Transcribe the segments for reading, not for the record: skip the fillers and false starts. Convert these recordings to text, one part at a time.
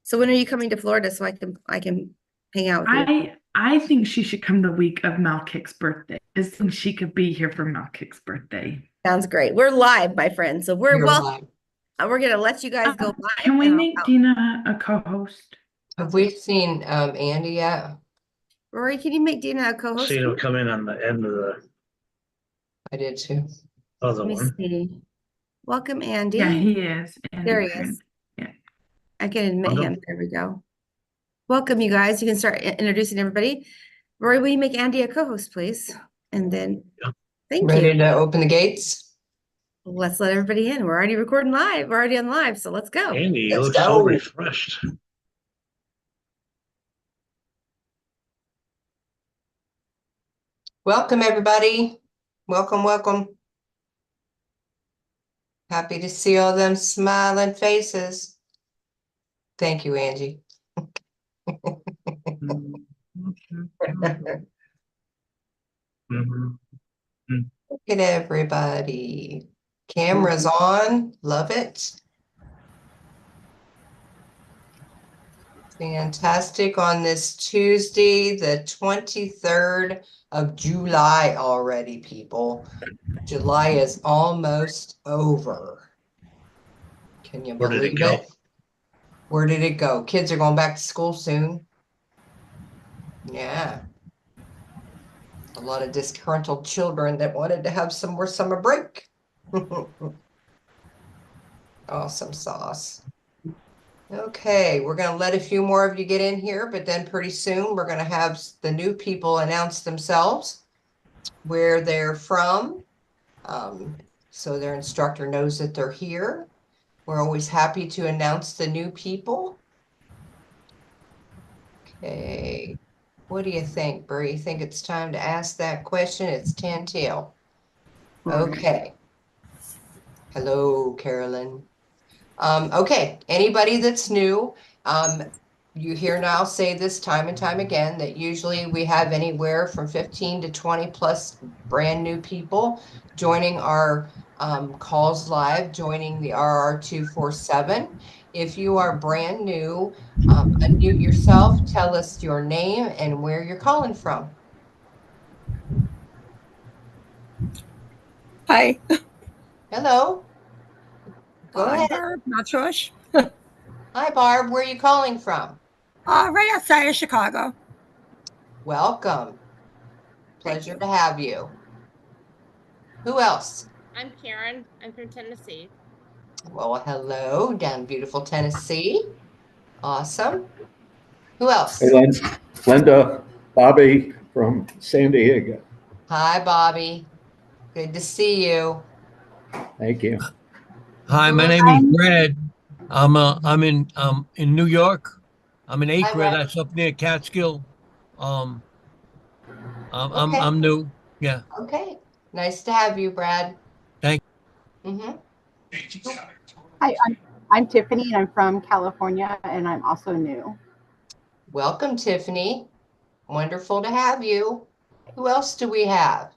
So when are you coming to Florida so I can hang out with you? I think she should come the week of Malkic's birthday. I think she could be here for Malkic's birthday. Sounds great. We're live, my friend. So You're live. we're gonna let you guys go live Can we and make Dina a co-host? Have we seen Andy yet? Rory, can you make Dina a co-host? Seen him come in on the end of the I did too. other Let me one. see. Welcome, Andy. Yeah, he is. Andy There he Prince. is. Yeah. I can admit Welcome. him. There we go. Welcome, you guys. You can start introducing everybody. Rory, will you make Andy a co-host, please? And then, Yeah. thank Ready you. to open the gates? Let's let everybody in. We're already recording live. We're already on live, so let's go. Andy, you Let's look so go. refreshed. Welcome, everybody. Welcome, welcome. Happy to see all them smiling faces. Thank you, Angie. Mhm. Look at everybody. Cameras on. Love it. Fantastic on this Tuesday, the 23rd of July already, people. July is almost over. Can you Where did it believe go? it? Where did it go? Kids are going back to school soon. Yeah. A lot of disgruntled children that wanted to have some more summer break. Awesome sauce. Okay, we're going to let a few more of you get in here, but then pretty soon we're going to have the new people announce themselves, where they're from, so their instructor knows that they're here. We're always happy to announce the new people. Okay, what do you think, Bree? You think it's time to ask that question? It's 10 till. Okay. Hello, Carolyn. Okay, anybody that's new, you hear now say this time and time again that usually we have anywhere from 15 to 20 plus brand new people joining our calls live, joining the RR247. If you are brand new, unmute yourself, tell us your name and where you're calling from. Hi, Hello, go I'm ahead. Barb Matrosh, Hi, Barb, where are you calling from? right outside of Chicago. Welcome. Thank Pleasure you. to have you. Who else? I'm Karen. I'm from Tennessee. Well, hello, down in beautiful Tennessee. Awesome. Who else? Hey, Linda, Bobby from San Diego. Hi, Bobby. Good to see you. Thank you. Hi, Who my else? name is Brad. I'm in New York. I'm in Hi, Acre, Brett. that's up near Catskill. Um, Okay. I'm new. Yeah. Okay. Nice to have you, Brad. Thank Mm-hmm. Hi, I'm Tiffany and I'm from California and I'm also new. Welcome, Tiffany. Wonderful to have you. Who else do we have?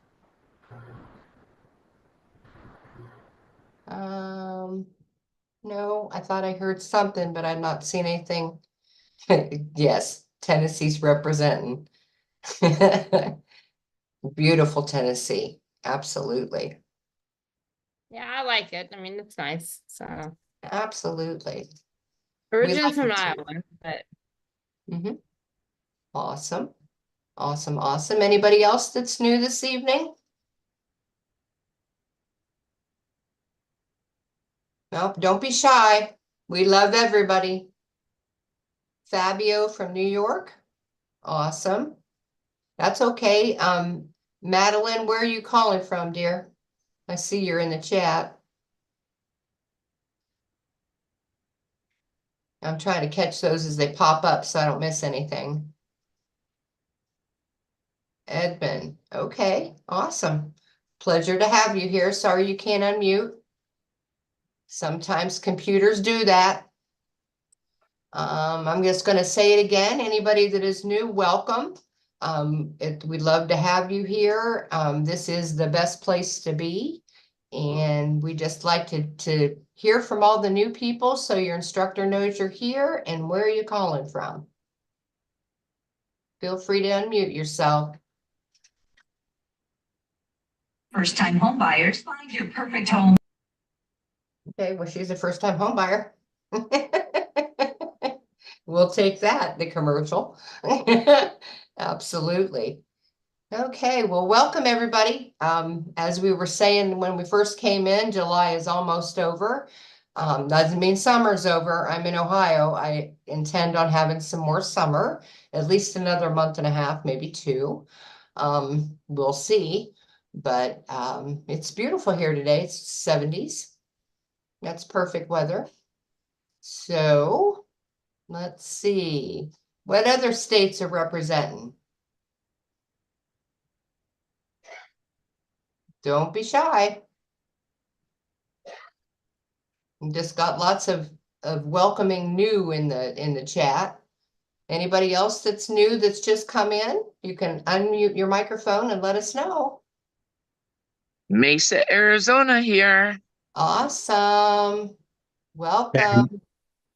No, I thought I heard something, but I've not seen anything. Yes, Tennessee's representing. Beautiful Tennessee. Absolutely. Yeah, I like it. I mean, it's nice. So Absolutely. We originally like from it too. Iowa, but Mm-hmm. Awesome. Awesome. Awesome. Anybody else that's new this evening? Nope, don't be shy. We love everybody. Fabio from New York. Awesome. That's okay. Madeline, where are you calling from, dear? I see you're in the chat. I'm trying to catch those as they pop up so I don't miss anything. Edmund. Okay, awesome. Pleasure to have you here. Sorry you can't unmute. Sometimes computers do that. I'm just going to say it again. Anybody that is new, welcome. We'd love to have you here. This is the best place to be. And we just like to hear from all the new people so your instructor knows you're here and where you're calling from. Feel free to unmute yourself. First-time home buyers find your perfect home. Okay, well, she's a first-time home buyer. We'll take that, the commercial. Absolutely. Okay, well, welcome everybody. As we were saying when we first came in, July is almost over. Doesn't mean summer's over. I'm in Ohio. I intend on having some more summer, at least another month and a half, maybe 2. We'll see. But it's beautiful here today. It's 70s. That's perfect weather. So let's see. What other states are representing? Don't be shy. We just got lots of welcoming new in the chat. Anybody else that's new that's just come in? You can unmute your microphone and let us know. Mesa, Arizona here. Awesome. Welcome.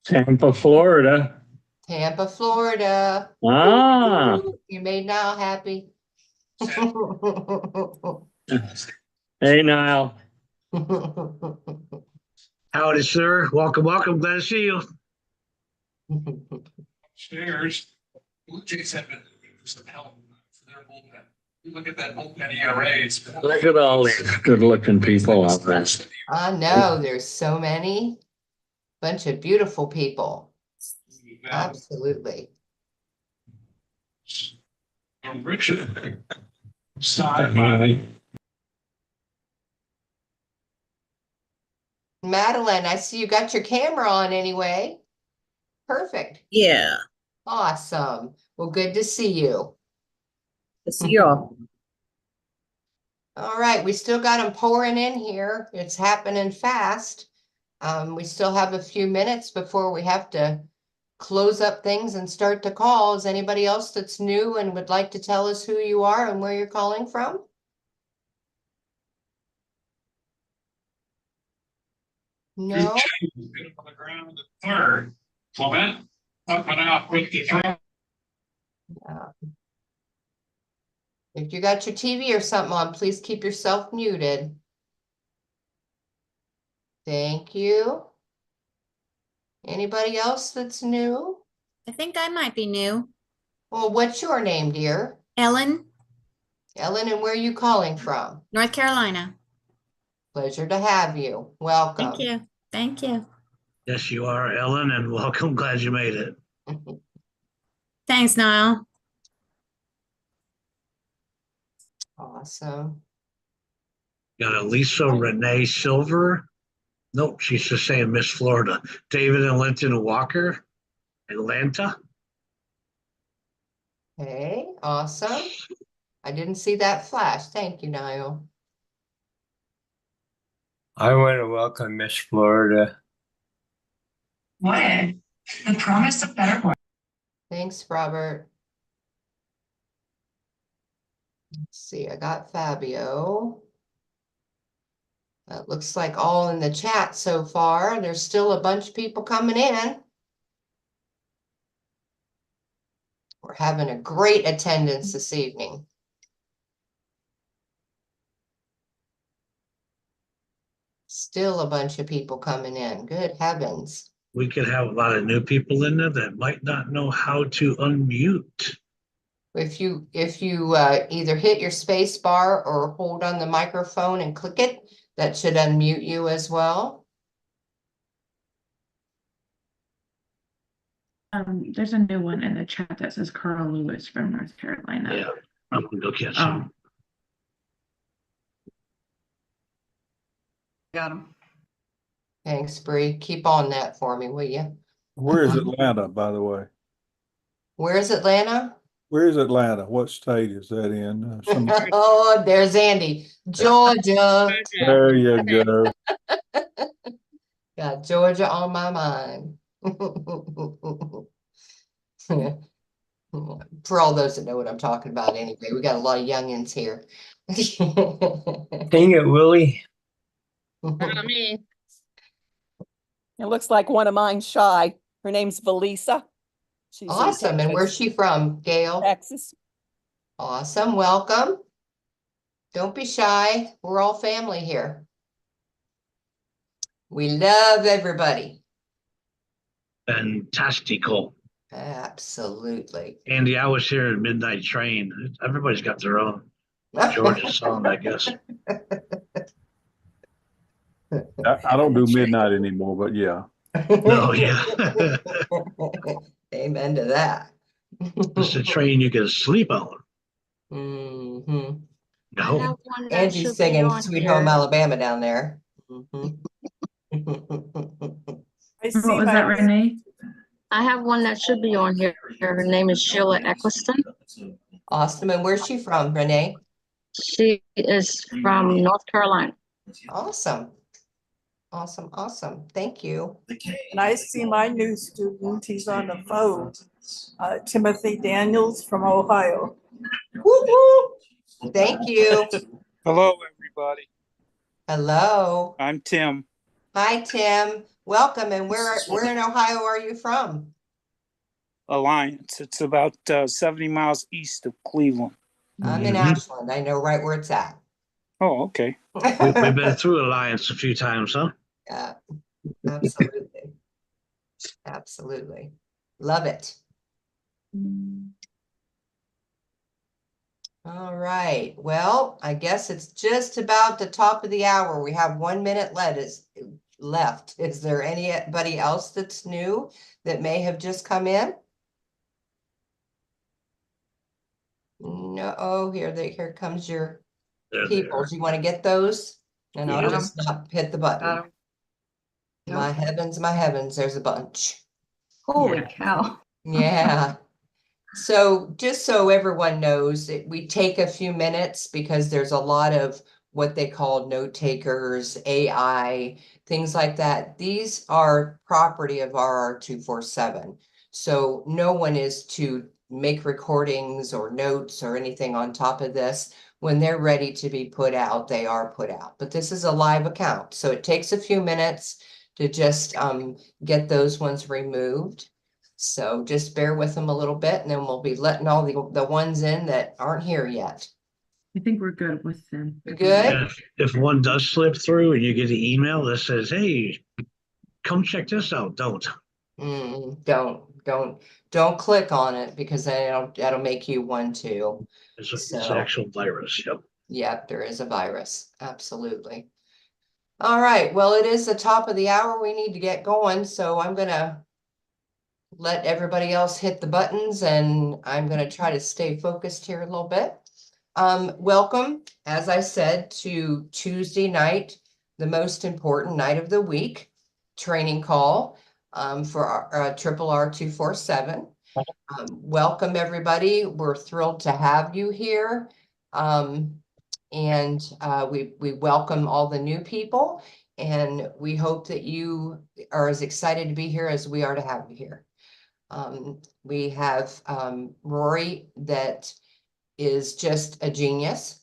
Tampa, Florida. Tampa, Florida. Ah, You made Niall happy. hey, Niall. Howdy, sir. Welcome, welcome. Glad to see you. Shares, Blue Jays have been some help for their bullpen. You look at that bullpen ERAs. Look at all these good-looking people out there. I know there's so many. Bunch of beautiful people. Absolutely. Richard. Sci-fi. Madeline, I see you got your camera on anyway. Perfect. Yeah. Awesome. Well, good to see you. Good to see you all. All right, we still got them pouring in here. It's happening fast. We still have a few minutes before we have to close up things and start the call. Is anybody else that's new and would like to tell us who you are and where you're calling from? No. Get up on the ground at third. Clement up and out with the throw. If you got your TV or something on, please keep yourself muted. Thank you. Anybody else that's new? I think I might be new. Well, what's your name, dear? Ellen, Ellen, and where are you calling from? North Carolina. Pleasure to have you. Welcome. Thank you. Thank you. Yes, you are, Ellen, and welcome. Glad you made it. Thanks, Niall. Awesome. Got Elisa Renee Silver. Nope, she's just saying Miss Florida. David and Linton Walker, Atlanta. Okay, awesome. I didn't see that flash. Thank you, Niall. I want to welcome Miss Florida. What? The promise of better work. Thanks, Robert. Let's see, I got Fabio. That looks like all in the chat so far. There's still a bunch of people coming in. We're having a great attendance this evening. Still a bunch of people coming in. Good heavens. We could have a lot of new people in there that might not know how to unmute. If you either hit your space bar or hold on the microphone and click it, that should unmute you as well. There's a new one in the chat that says Carl Lewis from North Carolina. Yeah, I'm gonna go catch him. Got him. Thanks, Bree. Keep on that for me, will you? Where is Atlanta, by the way? Where's Atlanta? Where is Atlanta? What state is that in? Oh, there's Andy. Georgia. There you go. Got Georgia on my mind. For all those that know what I'm talking about anyway, we got a lot of youngins here. Dang it, Willie. Not me. It looks like one of mine's shy. Her name's Valisa. She's in Awesome. And where's Texas. she from, Gail? Texas. Awesome. Welcome. Don't be shy. We're all family here. We love everybody. Fantastical. Absolutely. Andy, I was here at Midnight Train. Everybody's got their own Georgia song, I guess. I don't do midnight anymore, but yeah. No, yeah. Amen to that. It's a train you can sleep on. Mm-hmm. No. Angie's singing Sweet Home Alabama down there. Mhm. What was that, Renee? I have one that should be on here. Her name is Sheila Eccleston. Awesome. And where's she from, Renee? She is from North Carolina. Awesome. Awesome. Awesome. Thank you. And I see my new student, he's on the phone, Timothy Daniels from Ohio. Woo-hoo. Thank you. Hello, everybody. Hello. I'm Tim. Hi, Tim. Welcome. And where in Ohio are you from? Alliance. It's about 70 miles east of Cleveland. I'm in Ashland. I know right where it's at. Oh, okay. We've been through Alliance a few times, huh? Yeah, absolutely. Absolutely. Love it. All right. Well, I guess it's just about the top of the hour. We have 1 minute left. Is there anybody else that's new that may have just come in? No. Oh, here comes your people. Do you want to get those? And I'll just not hit the button. My heavens, there's a bunch. Holy cow. Yeah. So just so everyone knows, we take a few minutes because there's a lot of what they call note takers, AI, things like that. These are property of RRR247. So no one is to make recordings or notes or anything on top of this. When they're ready to be put out, they are put out. But this is a live account. So it takes a few minutes to just get those ones removed. So just bear with them a little bit, and then we'll be letting all the ones in that aren't here yet. I think we're good with them. You good? And if one does slip through and you get an email that says, hey, come check this out, don't. Don't click on it, because then that'll make you one too. It's an actual virus. Yep. Yep, there is a virus. Absolutely. All right. Well, it is the top of the hour. We need to get going. So I'm going to let everybody else hit the buttons, and I'm going to try to stay focused here a little bit. Welcome, as I said, to Tuesday night, the most important night of the week, training call for our RRR247. Welcome, everybody. We're thrilled to have you here. And we welcome all the new people, and we hope that you are as excited to be here as we are to have you here. We have Rory that is just a genius.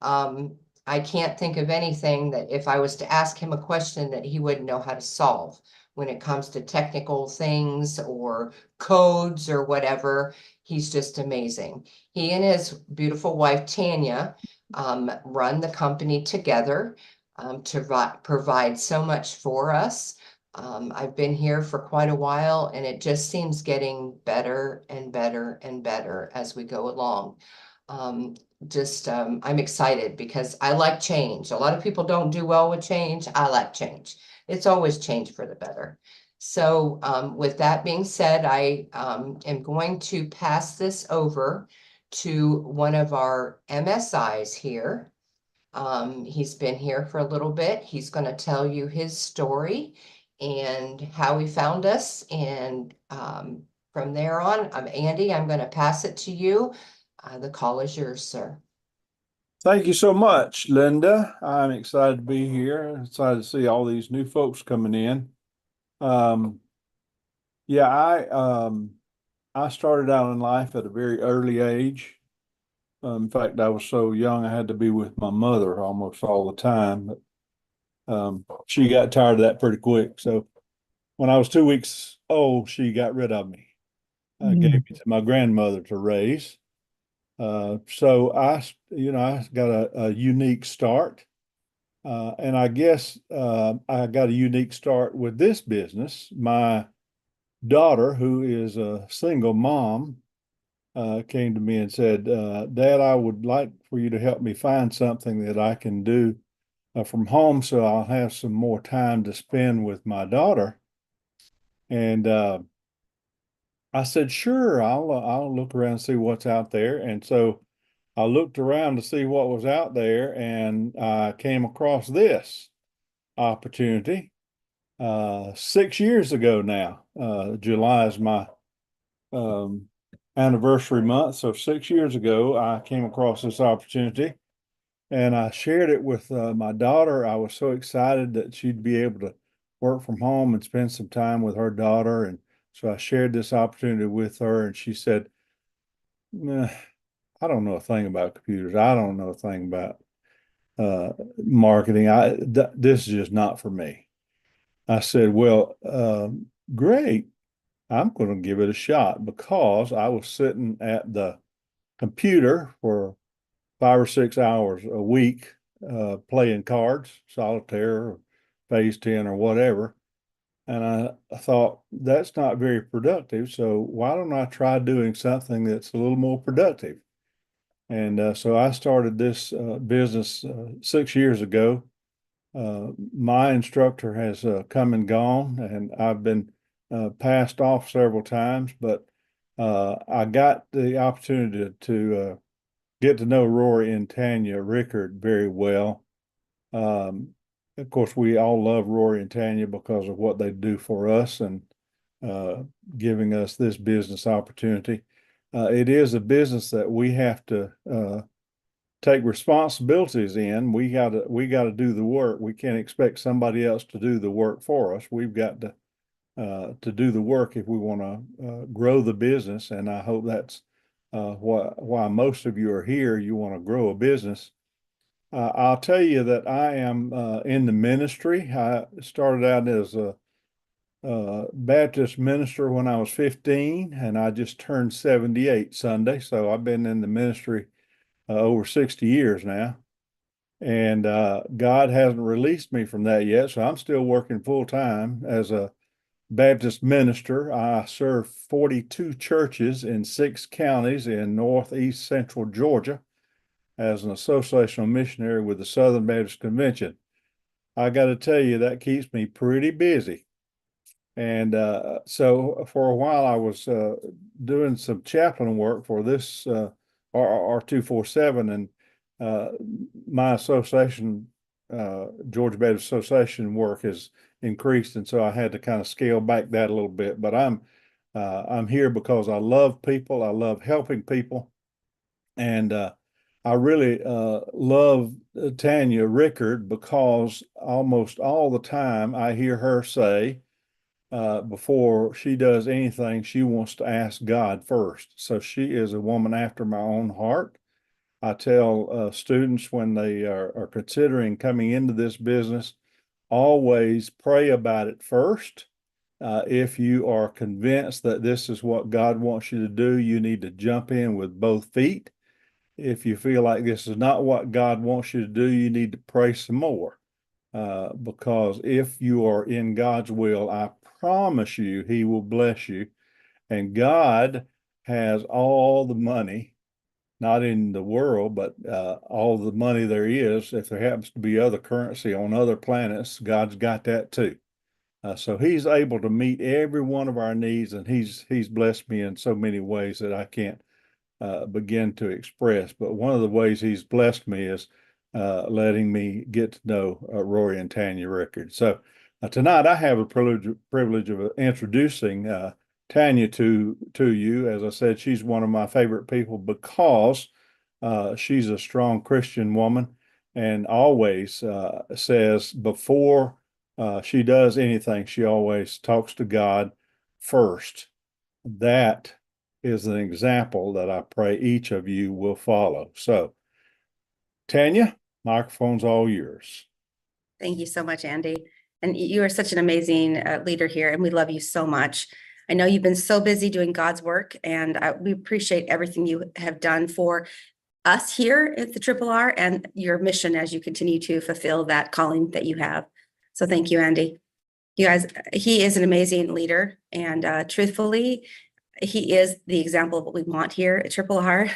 I can't think of anything that if I was to ask him a question that he wouldn't know how to solve when it comes to technical things or codes or whatever. He's just amazing. He and his beautiful wife, Tanya, run the company together to provide so much for us. I've been here for quite a while, and it just seems getting better and better and better as we go along. I'm excited because I like change. A lot of people don't do well with change. I like change. It's always change for the better. So with that being said, I am going to pass this over to one of our MSIs here. He's been here for a little bit. He's going to tell you his story and how he found us. And from there on, I'm Andy. I'm going to pass it to you. The call is yours, sir. Thank you so much, Linda. I'm excited to be here. Excited to see all these new folks coming in. I started out in life at a very early age. In fact, I was so young I had to be with my mother almost all the time. she got tired of that pretty quick. So when I was 2 weeks old, she got rid of me. Gave me to my grandmother to raise. So I got a unique start. And I guess I got a unique start with this business. My daughter, who is a single mom, came to me and said, Dad, I would like for you to help me find something that I can do from home so I'll have some more time to spend with my daughter. And I said, sure, I'll look around and see what's out there. And so I looked around to see what was out there, and I came across this opportunity 6 years ago now. July is my anniversary month. So 6 years ago, I came across this opportunity and I shared it with my daughter. I was so excited that she'd be able to work from home and spend some time with her daughter. And so I shared this opportunity with her, and she said, I don't know a thing about computers. I don't know a thing about marketing. This is just not for me. I said, well, great. I'm going to give it a shot, because I was sitting at the computer for 5 or 6 hours a week, playing cards, solitaire, or phase 10 or whatever. And I thought, that's not very productive. So why don't I try doing something that's a little more productive? And so I started this business 6 years ago. My instructor has come and gone, and I've been passed off several times, but I got the opportunity to get to know Rory and Tanya Ricord very well. Of course, we all love Rory and Tanya because of what they do for us and giving us this business opportunity. It is a business that we have to take responsibilities in. We got to do the work. We can't expect somebody else to do the work for us. We've got to do the work if we want to grow the business. And I hope that's why most of you are here. You want to grow a business. I'll tell you that I am in the ministry. I started out as a Baptist minister when I was 15, and I just turned 78 Sunday. So I've been in the ministry over 60 years now. And God hasn't released me from that yet. So I'm still working full time as a Baptist minister. I serve 42 churches in 6 counties in northeast central Georgia as an associational missionary with the Southern Baptist Convention. I got to tell you, that keeps me pretty busy. And so for a while, I was doing some chaplain work for this RRR247, and my association, Georgia Baptist Association work has increased, and so I had to kind of scale back that a little bit. But I'm here because I love people. I love helping people, and I really love Tanya Ricord, because almost all the time I hear her say, before she does anything, she wants to ask God first. So she is a woman after my own heart. I tell students when they are considering coming into this business, always pray about it first. If you are convinced that this is what God wants you to do, you need to jump in with both feet. If you feel like this is not what God wants you to do, you need to pray some more. Because if you are in God's will, I promise you, He will bless you. And God has all the money, not in the world, but all the money there is. If there happens to be other currency on other planets, God's got that too. So He's able to meet every one of our needs, and He's blessed me in so many ways that I can't begin to express. But one of the ways He's blessed me is letting me get to know Rory and Tanya Ricord. So tonight I have the privilege of introducing Tanya to you. As I said, she's one of my favorite people because she's a strong Christian woman, and always says before she does anything, she always talks to God first. That is an example that I pray each of you will follow. So, Tanya, microphone's all yours. Thank you so much, Andy. And you are such an amazing leader here, and we love you so much. I know you've been so busy doing God's work, and we appreciate everything you have done for us here at the RRR and your mission as you continue to fulfill that calling that you have. So thank you, Andy. You guys, he is an amazing leader, and truthfully, he is the example of what we want here at RRR.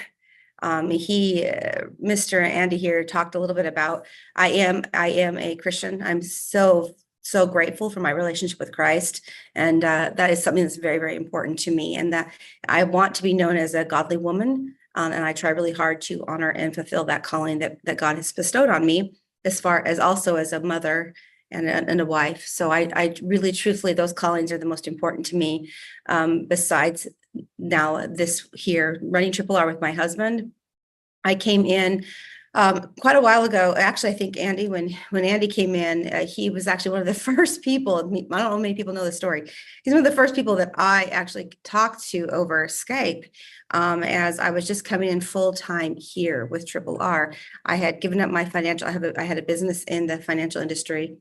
Mr. Andy here talked a little bit about, I am a Christian. I'm so grateful for my relationship with Christ. And that is something that's very, very important to me, and that I want to be known as a godly woman. And I try really hard to honor and fulfill that calling that God has bestowed on me, as far as also as a mother and a wife. So I really, truthfully, those callings are the most important to me. Besides now this here, running RRR with my husband, I came in quite a while ago. Actually, I think Andy, when Andy came in, he was actually one of the first people. I don't know how many people know the story. He's one of the first people that I actually talked to over Skype, as I was just coming in full time here with RRR. I had given up my financial. I had a business in the financial industry,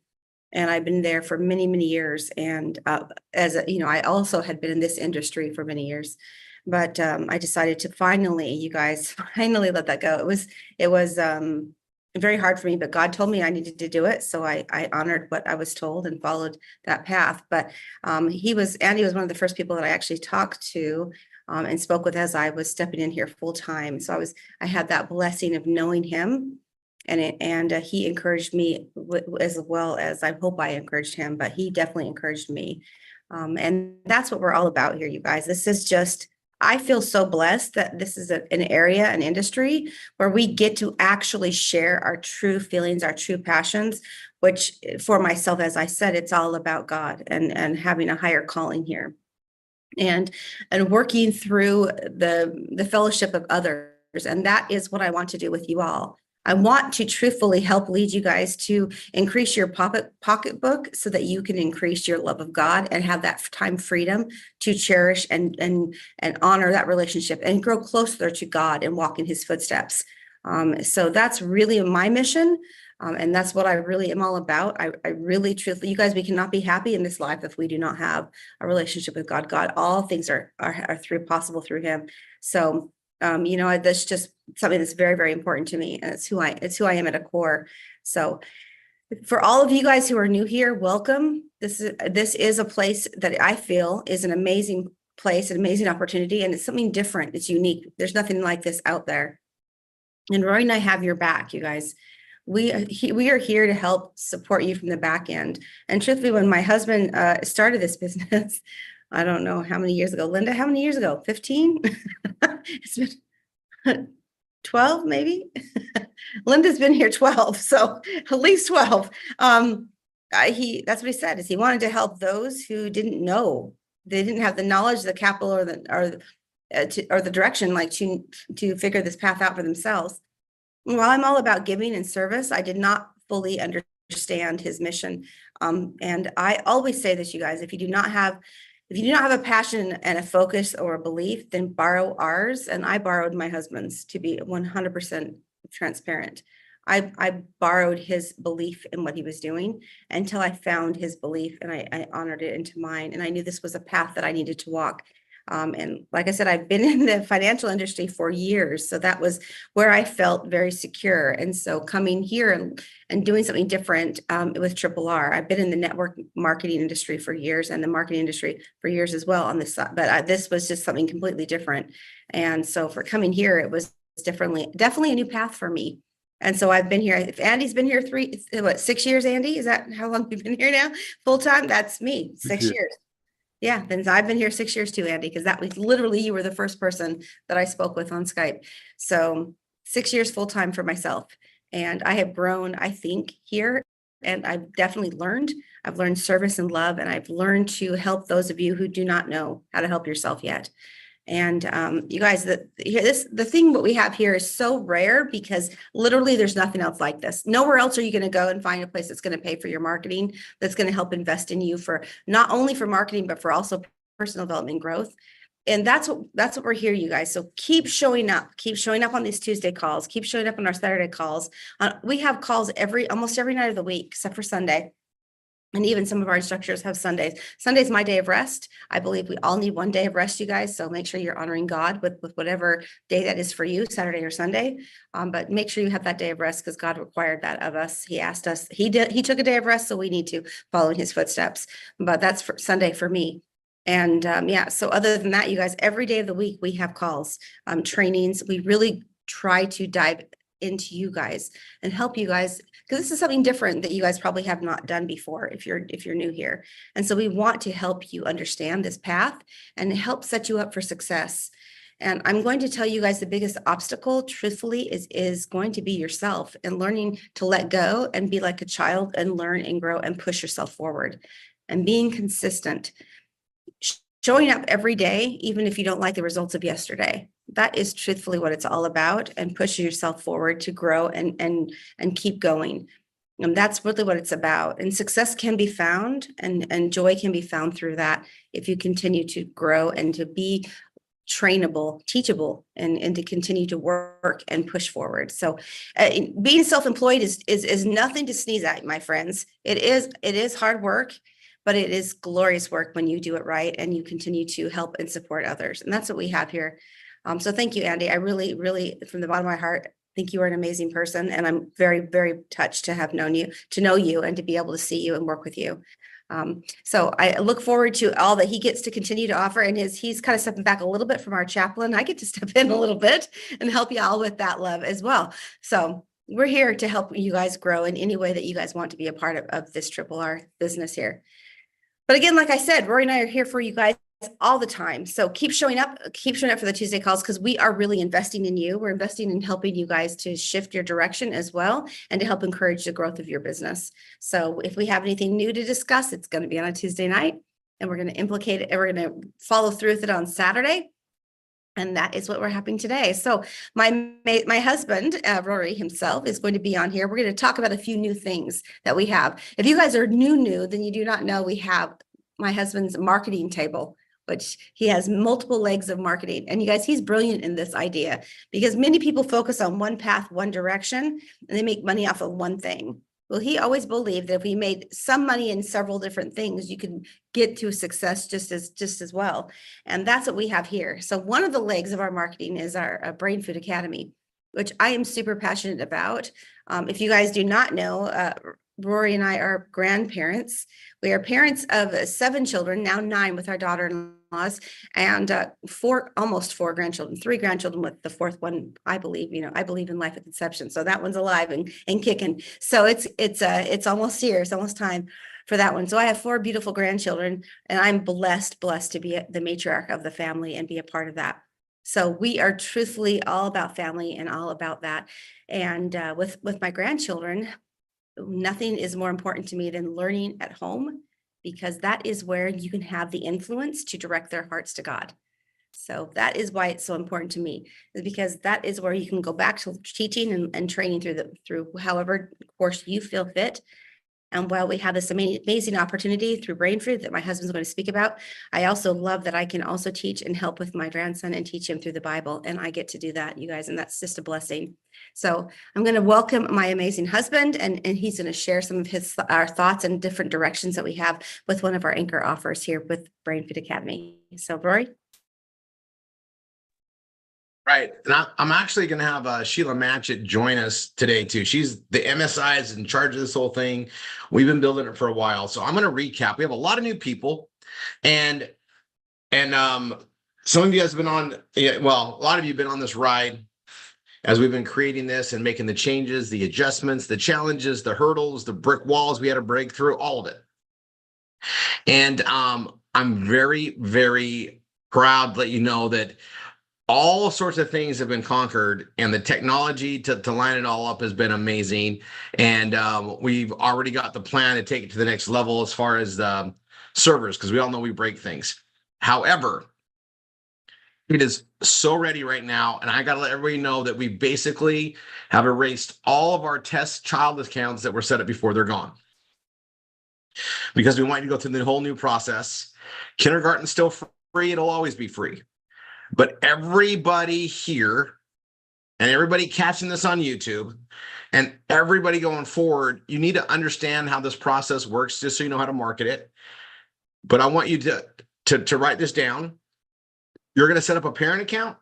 and I've been there for many, many years. And I also had been in this industry for many years. But I decided to finally let that go. It was very hard for me, but God told me I needed to do it. So I honored what I was told and followed that path. But Andy was one of the first people that I actually talked to and spoke with as I was stepping in here full time. So I had that blessing of knowing him, and he encouraged me as well as I hope I encouraged him, but he definitely encouraged me. And that's what we're all about here, you guys. This is just, I feel so blessed that this is an area, an industry where we get to actually share our true feelings, our true passions, which for myself, as I said, it's all about God and having a higher calling here, and working through the fellowship of others. And that is what I want to do with you all. I want to truthfully help lead you guys to increase your pocketbook so that you can increase your love of God and have that time freedom to cherish and honor that relationship and grow closer to God and walk in his footsteps. So that's really my mission. And that's what I really am all about. I really, truthfully, you guys, we cannot be happy in this life if we do not have a relationship with God. All things are possible through him. So that's just something that's very, very important to me, and it's who I am at a core. So for all of you guys who are new here, welcome. This is a place that I feel is an amazing place, an amazing opportunity, and it's something different. It's unique. There's nothing like this out there. And Rory and I have your back, you guys. We are here to help support you from the back end. And truthfully, when my husband started this business, I don't know how many years ago. Linda, how many years ago? 15? It's been 12, maybe? Linda's been here 12, so at least 12. That's what he said, is he wanted to help those who didn't know. They didn't have the knowledge, the capital, or the direction, like to figure this path out for themselves. While I'm all about giving and service, I did not fully understand his mission. And I always say this, you guys, if you do not have a passion and a focus or a belief, then borrow ours. And I borrowed my husband's, to be 100% transparent. I borrowed his belief in what he was doing until I found his belief, and I honored it into mine. And I knew this was a path that I needed to walk. And like I said, I've been in the financial industry for years. So that was where I felt very secure. And so coming here and doing something different with RRR, I've been in the network marketing industry for years and the marketing industry for years as well on this side. But this was just something completely different. And so for coming here, it was definitely a new path for me. And so I've been here. If Andy's been here 6 years, Andy, is that how long you've been here now? Full time? That's me, 6 years. Yeah, then I've been here 6 years too, Andy, because that was literally, you were the first person that I spoke with on Skype. So 6 years full time for myself. And I have grown, I think, here. And I've definitely learned. I've learned service and love, and I've learned to help those of you who do not know how to help yourself yet. And you guys, the thing what we have here is so rare, because literally there's nothing else like this. Nowhere else are you going to go and find a place that's going to pay for your marketing, that's going to help invest in you for not only for marketing, but for also personal development and growth. And that's what we're here, you guys. So keep showing up on these Tuesday calls, keep showing up on our Saturday calls. We have calls almost every night of the week, except for Sunday. And even some of our instructors have Sundays. Sunday's my day of rest. I believe we all need one day of rest, you guys. So make sure you're honoring God with whatever day that is for you, Saturday or Sunday. But make sure you have that day of rest because God required that of us. He asked us, he took a day of rest, so we need to follow in his footsteps. But that's for Sunday for me. And yeah, so other than that, you guys, every day of the week, we have calls, trainings. We really try to dive into you guys and help you guys, because this is something different that you guys probably have not done before if you're new here. And so we want to help you understand this path and help set you up for success. And I'm going to tell you guys the biggest obstacle, truthfully, is going to be yourself and learning to let go and be like a child and learn and grow and push yourself forward and being consistent. Showing up every day, even if you don't like the results of yesterday. That is truthfully what it's all about, and pushing yourself forward to grow and keep going. And that's really what it's about. And success can be found and joy can be found through that if you continue to grow and to be trainable, teachable, and to continue to work and push forward. So being self-employed is nothing to sneeze at, my friends. It is hard work, but it is glorious work when you do it right and you continue to help and support others. And that's what we have here. So thank you, Andy. I really, really, from the bottom of my heart, think you are an amazing person. And I'm very, very touched to have know you and to be able to see you and work with you. So I look forward to all that he gets to continue to offer. And he's kind of stepping back a little bit from our chaplain. I get to step in a little bit and help you all with that love as well. So we're here to help you guys grow in any way that you guys want to be a part of this RRR business here. But again, like I said, Rory and I are here for you guys all the time. So keep showing up for the Tuesday calls because we are really investing in you. We're investing in helping you guys to shift your direction as well and to help encourage the growth of your business. So if we have anything new to discuss, it's going to be on a Tuesday night and we're going to implicate it and we're going to follow through with it on Saturday. And that is what we're having today. So my husband, Rory himself, is going to be on here. We're going to talk about a few new things that we have. If you guys are new, then you do not know we have my husband's marketing table, which he has multiple legs of marketing. And you guys, he's brilliant in this idea because many people focus on one path, one direction, and they make money off of one thing. Well, he always believed that if we made some money in several different things, you can get to success just as well. And that's what we have here. So one of the legs of our marketing is our Brain Food Academy, which I am super passionate about. If you guys do not know, Rory and I are grandparents. We are parents of 7 children, now 9 with our daughter-in-laws, and almost 4 grandchildren, 3 grandchildren with the 4th one. I believe in life at conception. So that one's alive and kicking. So it's almost here. It's almost time for that one. So I have 4 beautiful grandchildren, and I'm blessed to be the matriarch of the family and be a part of that. So we are truthfully all about family and all about that. And with my grandchildren, nothing is more important to me than learning at home, because that is where you can have the influence to direct their hearts to God. So that is why it's so important to me, is because that is where you can go back to teaching and training through however course you feel fit. And while we have this amazing opportunity through Brain Food that my husband's going to speak about, I also love that I can also teach and help with my grandson and teach him through the Bible. And I get to do that, you guys, and that's just a blessing. So I'm going to welcome my amazing husband, and he's going to share some of our thoughts and different directions that we have with one of our anchor offers here with Brain Food Academy. So Rory. Right. And I'm actually going to have Sheila Matchett join us today, too. She's the MSI is in charge of this whole thing. We've been building it for a while. So I'm going to recap. We have a lot of new people. And some of you guys have been on, a lot of you have been on this ride as we've been creating this and making the changes, the adjustments, the challenges, the hurdles, the brick walls we had to break through, all of it. And I'm very, very proud to let you know that all sorts of things have been conquered, and the technology to line it all up has been amazing. And we've already got the plan to take it to the next level as far as the servers, because we all know we break things. However, it is so ready right now, and I got to let everybody know that we basically have erased all of our test child accounts that were set up before. They're gone, because we want you to go through the whole new process. Kindergarten's still free. It'll always be free. But everybody here and everybody catching this on YouTube and everybody going forward, you need to understand how this process works just so you know how to market it. But I want you to write this down. You're going to set up a parent account.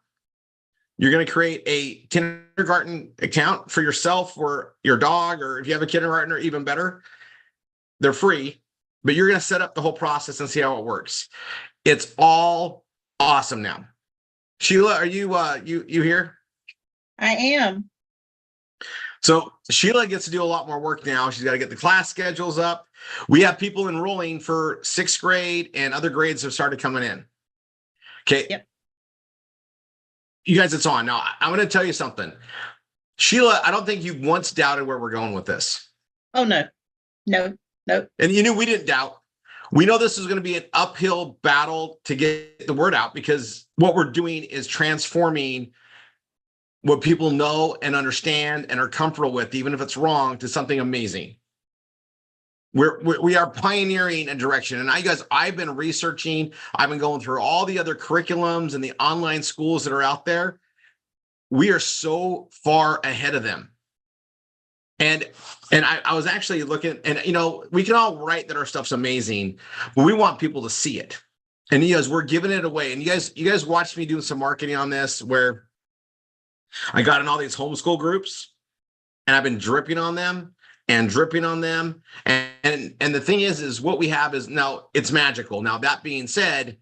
You're going to create a kindergarten account for yourself or your dog, or if you have a kindergartner, even better. They're free, but you're going to set up the whole process and see how it works. It's all awesome now. Sheila, are you you here? I am. So Sheila gets to do a lot more work now. She's got to get the class schedules up. We have people enrolling for 6th grade, and other grades have started coming in. Okay. Yep. You guys, it's on. Now, I'm going to tell you something. Sheila, I don't think you once doubted where we're going with this. Oh, no. No. And you knew we didn't doubt. We know this is going to be an uphill battle to get the word out, because what we're doing is transforming what people know and understand and are comfortable with, even if it's wrong, to something amazing. We are pioneering a direction. And I've been researching, I've been going through all the other curriculums and the online schools that are out there. We are so far ahead of them. And I was actually looking, and we can all write that our stuff's amazing, but we want people to see it. And we're giving it away. And you guys watched me doing some marketing on this, where I got in all these homeschool groups, and I've been dripping on them. And the thing is what we have is now it's magical. Now, that being said,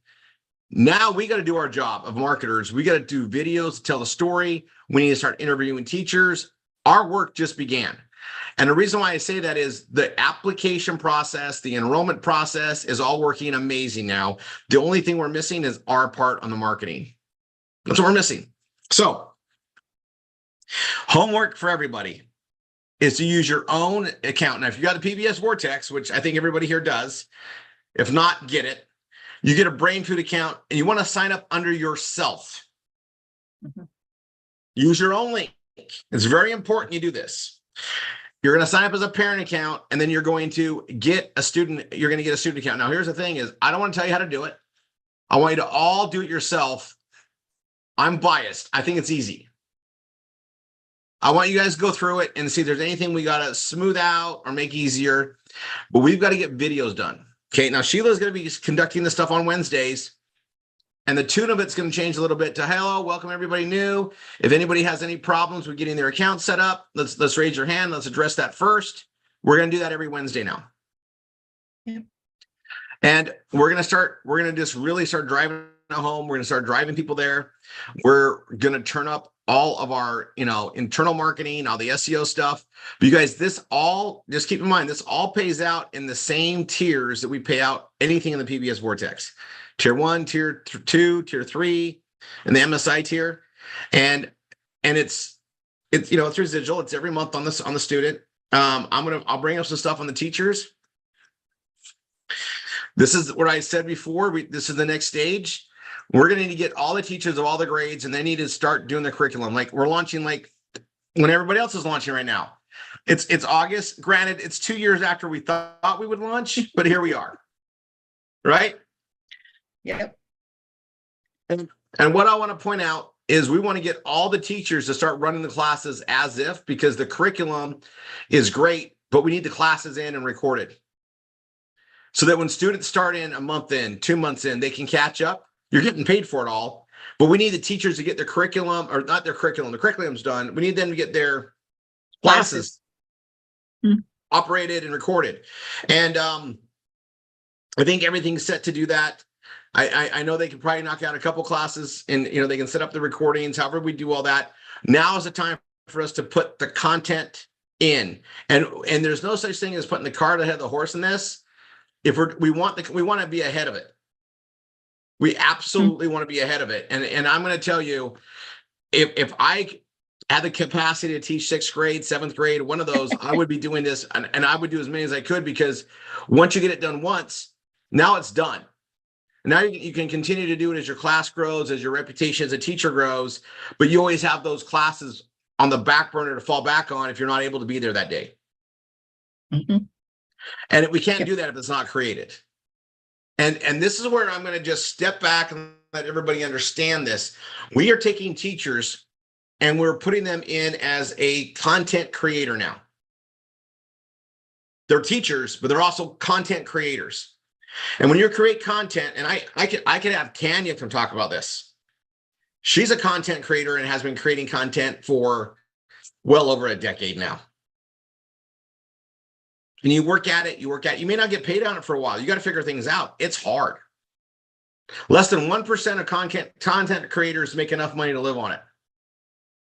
now we got to do our job of marketers. We got to do videos to tell the story. We need to start interviewing teachers. Our work just began. And the reason why I say that is the application process, the enrollment process is all working amazing now. The only thing we're missing is our part on the marketing. That's what we're missing. So, homework for everybody is to use your own account. Now, if you got the PBS Vortex, which I think everybody here does, if not, get it. You get a BRAINFOOD account, and you want to sign up under yourself. Mm-hmm. Use your own link. It's very important you do this. You're going to sign up as a parent account, and then you're going to get a student. You're going to get a student account. Now, here's the thing: is I don't want to tell you how to do it. I want you to all do it yourself. I'm biased. I think it's easy. I want you guys to go through it and see if there's anything we got to smooth out or make easier. But we've got to get videos done. Okay, now Sheila's going to be conducting this stuff on Wednesdays. And the tune of it's going to change a little bit to, hello, welcome everybody new. If anybody has any problems with getting their account set up, let's raise your hand. Let's address that first. We're going to do that every Wednesday now. Yep. And we're going to just really start driving home. We're going to start driving people there. We're going to turn up all of our, internal marketing, all the SEO stuff. But you guys, just keep in mind, this all pays out in the same tiers that we pay out anything in the PBS Vortex. Tier 1, tier 2, tier 3, and the MSI tier. And it's residual. It's every month on the student. I'll bring up some stuff on the teachers. This is what I said before. This is the next stage. We're going to need to get all the teachers of all the grades, and they need to start doing the curriculum. Like we're launching when everybody else is launching right now. It's August. Granted, it's 2 years after we thought we would launch, but here we are. Right? Yep. And what I want to point out is we want to get all the teachers to start running the classes as if, because the curriculum is great, but we need the classes in and recorded. So that when students start in a month in, 2 months in, they can catch up. You're getting paid for it all, but we need the teachers to get their curriculum, or not their curriculum, the curriculum's done. We need them to get their classes operated and recorded. And I think everything's set to do that. I know they can probably knock out a couple classes, and they can set up the recordings, however we do all that. Now is the time for us to put the content in. And there's no such thing as putting the cart ahead of the horse in this. If we want to be ahead of it. We absolutely want to be ahead of it. And I'm going to tell you, if I had the capacity to teach 6th grade, 7th grade, one of those, I would be doing this, and I would do as many as I could, because once you get it done once, now it's done. Now you can continue to do it as your class grows, as your reputation as a teacher grows, but you always have those classes on the back burner to fall back on if you're not able to be there that day. Mm-hmm. And we can't do that if it's not created. And this is where I'm going to just step back and let everybody understand this. We are taking teachers and we're putting them in as a content creator now. They're teachers, but they're also content creators. And when you create content, and I could have Tanya come talk about this. She's a content creator and has been creating content for well over a decade now. And you work at it, you may not get paid on it for a while. You got to figure things out. It's hard. Less than 1% of content creators make enough money to live on it.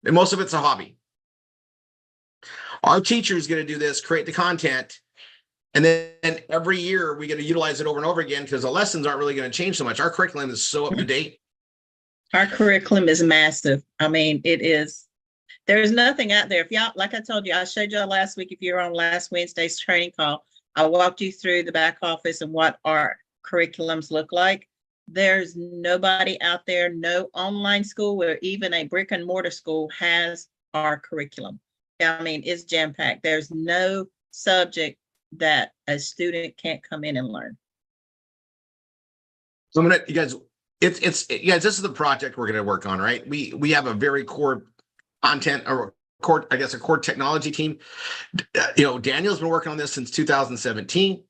And most of it's a hobby. Our teacher is going to do this, create the content, and then every year we get to utilize it over and over again because the lessons aren't really going to change so much. Our curriculum is so up to date. Our curriculum is massive. I mean, it is. There's nothing out there. If y'all, like I told you, I showed y'all last week, if you were on last Wednesday's training call, I walked you through the back office and what our curriculums look like. There's nobody out there, no online school where even a brick and mortar school has our curriculum. I mean, it's jam-packed. There's no subject that a student can't come in and learn. So I'm gonna, you guys, this is the project we're gonna work on, right? We have a very core content or core, I guess, a core technology team. Daniel's been working on this since 2017.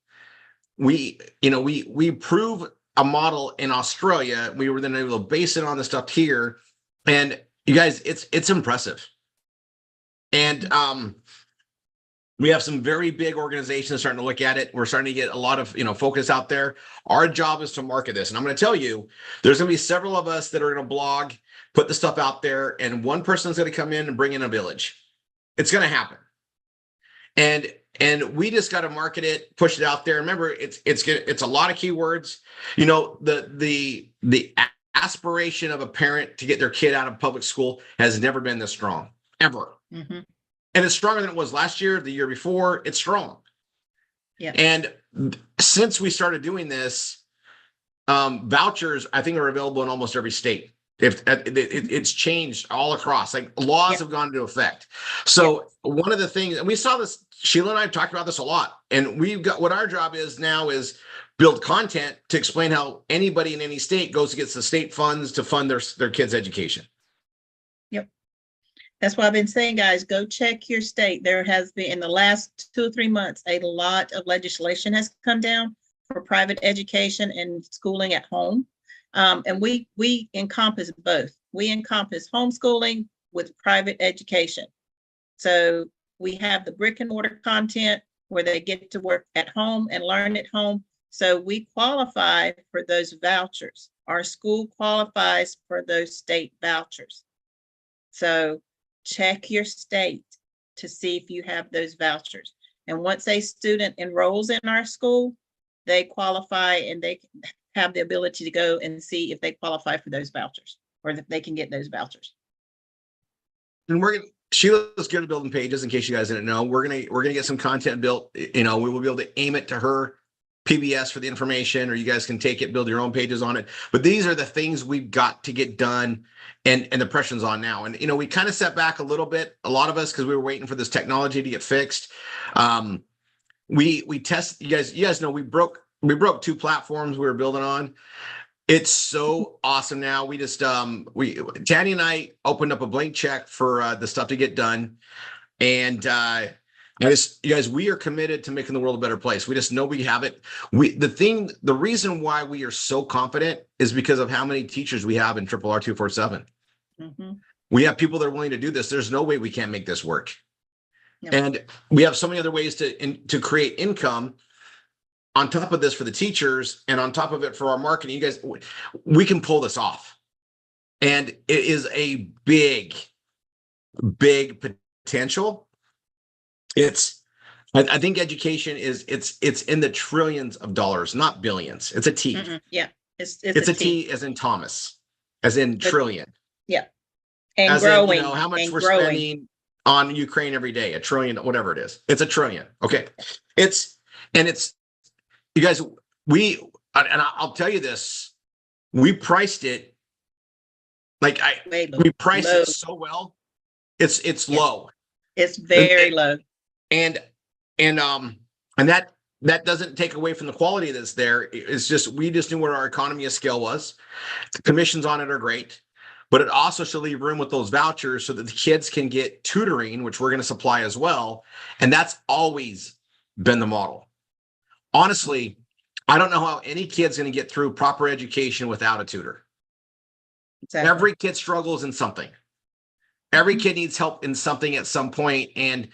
We prove a model in Australia. We were then able to base it on the stuff here, and you guys, it's impressive. And we have some very big organizations starting to look at it. We're starting to get a lot of focus out there. Our job is to market this, and I'm going to tell you, there's going to be several of us that are going to blog, put the stuff out there, and one person's going to come in and bring in a village. It's going to happen, and we just got to market it, push it out there. Remember, it's a lot of keywords. The aspiration of a parent to get their kid out of public school has never been this strong, ever. Mm-hmm. And it's stronger than it was last year, the year before. It's strong. Yeah. And since we started doing this, vouchers, I think, are available in almost every state. It's changed all across, like laws have gone into effect. So one of the things, and we saw this, Sheila and I have talked about this a lot, and we've got, what our job is now is build content to explain how anybody in any state goes to get the state funds to fund their kids' education. Yep. That's why I've been saying, guys, go check your state. There has been, in the last 2 or 3 months, a lot of legislation has come down for private education and schooling at home. And we encompass both. We encompass homeschooling with private education. So we have the brick and mortar content where they get to work at home and learn at home. So we qualify for those vouchers. Our school qualifies for those state vouchers. So check your state to see if you have those vouchers. And once a student enrolls in our school, they qualify and they have the ability to go and see if they qualify for those vouchers or if they can get those vouchers. And Sheila's good at building pages, in case you guys didn't know. We're gonna get some content built. We will be able to aim it to her PBS for the information, or you guys can take it, build your own pages on it. But these are the things we've got to get done, and the pressure's on now. And we kind of set back a little bit, a lot of us, because we were waiting for this technology to get fixed. We test, you guys know we broke 2 platforms we were building on. It's so awesome now. We just Tanya and I opened up a blank check for the stuff to get done, and you guys, we are committed to making the world a better place. We just know we have it. The reason why we are so confident is because of how many teachers we have in RRR247. Mm-hmm. We have people that are willing to do this. There's no way we can't make this work. Yep. And we have so many other ways to create income on top of this for the teachers, and on top of it for our marketing. You guys, we can pull this off. And it is a big, big potential. I think education it's in the trillions of dollars, not billions. It's a T. Mm-hmm. Yeah. It's a T as in Thomas, as in trillion. Yeah. And as growing. In, how much we're growing. spending on Ukraine every day, $1 trillion, whatever it is. It's $1 trillion. Okay. You guys, and I'll tell you this, we priced it like we priced low. it so well. It's low. It's very low. And that that doesn't take away from the quality that's there. It's just, we just knew where our economy of scale was. The commissions on it are great, but it also should leave room with those vouchers so that the kids can get tutoring, which we're going to supply as well. And that's always been the model. Honestly, I don't know how any kid's going to get through proper education without a tutor. Exactly. Every kid struggles in something. Every kid needs help in something at some point. And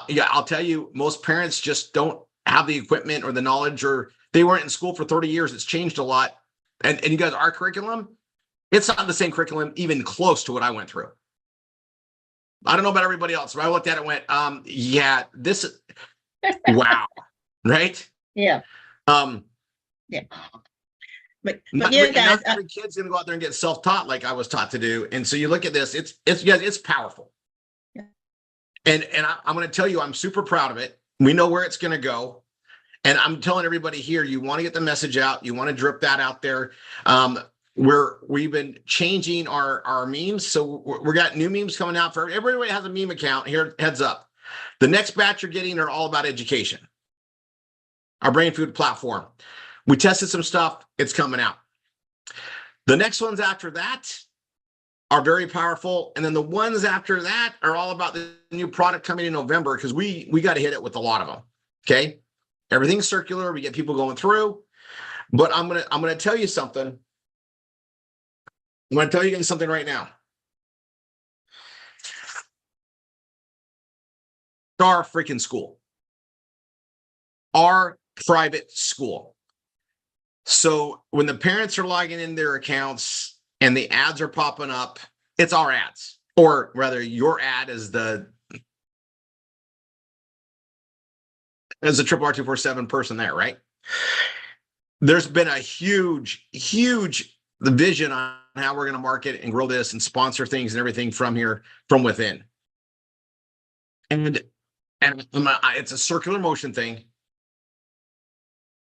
yeah, I'll tell you, most parents just don't have the equipment or the knowledge, or they weren't in school for 30 years. It's changed a lot. And you guys, our curriculum, it's not the same curriculum, even close to what I went through. I don't know about everybody else, but I looked at it and went, yeah, this, wow. Right? Yeah. Yeah. But yeah, guys, not every kid's gonna go out there and get self-taught like I was taught to do. And so you look at this, it's powerful. Yeah. And I'm gonna tell you, I'm super proud of it. We know where it's gonna go. And I'm telling everybody here, you want to get the message out, you want to drip that out there. We've been changing our memes. So we got new memes coming out for everybody has a meme account here. Heads up. The next batch you're getting are all about education. Our BRAINFOOD platform. We tested some stuff. It's coming out. The next ones after that are very powerful. And then the ones after that are all about the new product coming in November, because we got to hit it with a lot of them. Okay. Everything's circular. We get people going through. But I'm gonna tell you something. I'm gonna tell you guys something right now. Our freaking school. Our private school. So when the parents are logging in their accounts and the ads are popping up, it's our ads, or rather your ad as the RRR247 person there, right? There's been a huge vision on how we're going to market and grow this and sponsor things and everything from here, from within. And it's a circular motion thing.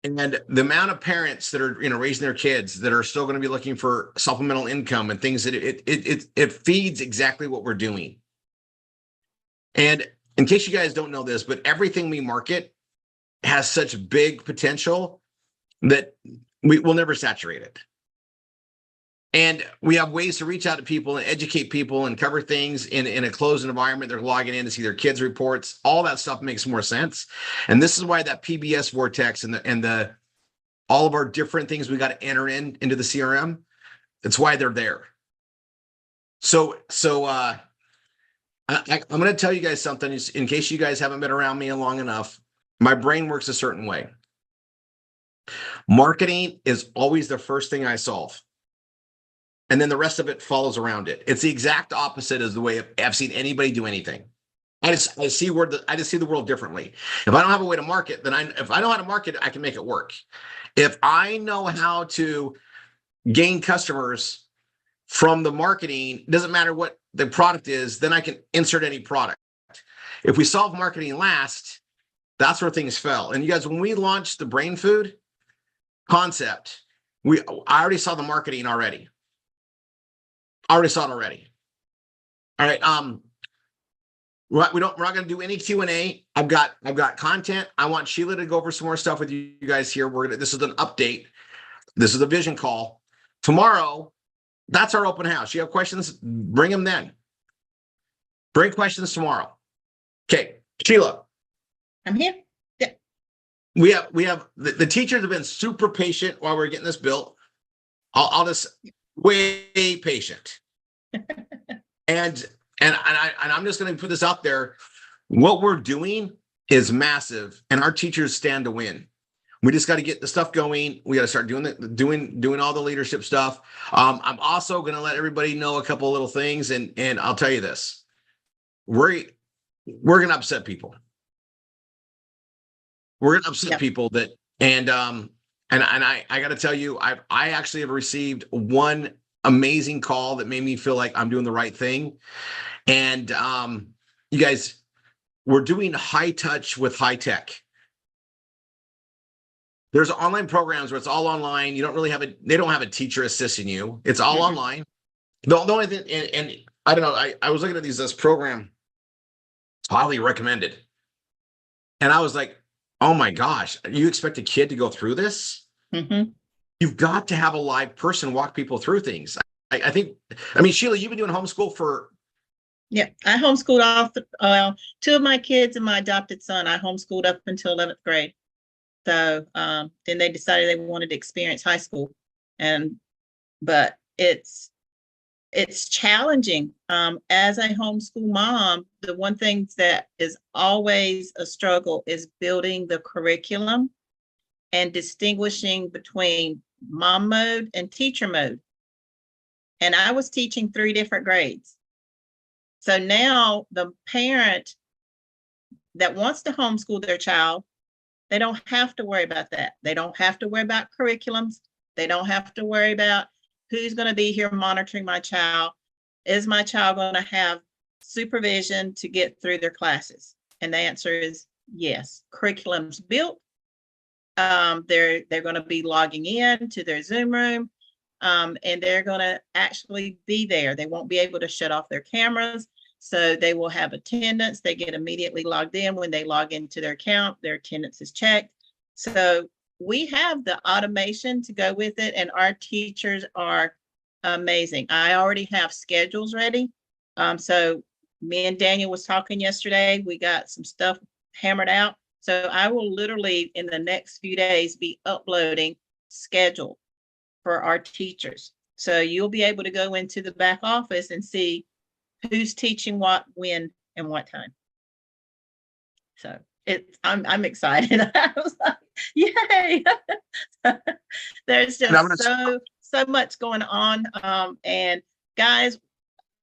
And the amount of parents that are, raising their kids that are still going to be looking for supplemental income and things that it feeds exactly what we're doing. And in case you guys don't know this, but everything we market has such big potential that we will never saturate it. And we have ways to reach out to people and educate people and cover things in a closed environment. They're logging in to see their kids' reports. All that stuff makes more sense. And this is why that PBS vortex and the all of our different things we got to enter into the CRM. That's why they're there. So I'm going to tell you guys something in case you guys haven't been around me long enough. My brain works a certain way. Marketing is always the first thing I solve. And then the rest of it follows around it. It's the exact opposite as the way I've seen anybody do anything. I just see the world differently. If I don't have a way to market, then if I know how to market, I can make it work. If I know how to gain customers from the marketing, it doesn't matter what the product is, then I can insert any product. If we solve marketing last, that's where things fell. And you guys, when we launched the BRAINFOOD concept, I already saw the marketing already. I already saw it already. All right. We're not going to do any Q&A. I've got content. I want Sheila to go over some more stuff with you guys here. This is an update. This is a vision call. Tomorrow, that's our open house. You have questions, bring them then. Bring questions tomorrow. Okay, Sheila. I'm here. Yeah. We have the teachers have been super patient while we're getting this built. I'll just way patient. and I'm just going to put this out there. What we're doing is massive, and our teachers stand to win. We just got to get the stuff going. We got to start doing all the leadership stuff. I'm also going to let everybody know a couple of little things, and I'll tell you this: we're going to upset people. We're going to upset people that, and I got to tell you, I actually have received one amazing call that made me feel like I'm doing the right thing. And you guys, we're doing high touch with high tech. There's online programs where it's all online. You don't really they don't have a teacher assisting you. It's all online. The only thing, and I don't know, I was looking at this program, it's highly recommended. And I was like, Oh my gosh, you expect a kid to go through this? Mm-hmm. You've got to have a live person walk people through things. I think, I mean, Sheila, you've been doing homeschool for. Yeah, I homeschooled two of my kids and my adopted son. I homeschooled up until 11th grade. So then they decided they wanted to experience high school, but it's challenging. As a homeschool mom, the one thing that is always a struggle is building the curriculum and distinguishing between mom mode and teacher mode. And I was teaching 3 different grades. So now the parent that wants to homeschool their child, they don't have to worry about that. They don't have to worry about curriculums. They don't have to worry about who's going to be here monitoring my child. Is my child going to have supervision to get through their classes? And the answer is yes. Curriculum's built. They're going to be logging in to their Zoom room, and they're going to actually be there. They won't be able to shut off their cameras. So they will have attendance. They get immediately logged in. When they log into their account, their attendance is checked. So we have the automation to go with it, and our teachers are amazing. I already have schedules ready. So me and Daniel was talking yesterday. We got some stuff hammered out. So I will literally in the next few days be uploading schedule for our teachers. So you'll be able to go into the back office and see who's teaching what, when, and what time. So I'm excited. I was like, yay! There's just so much going on. And guys,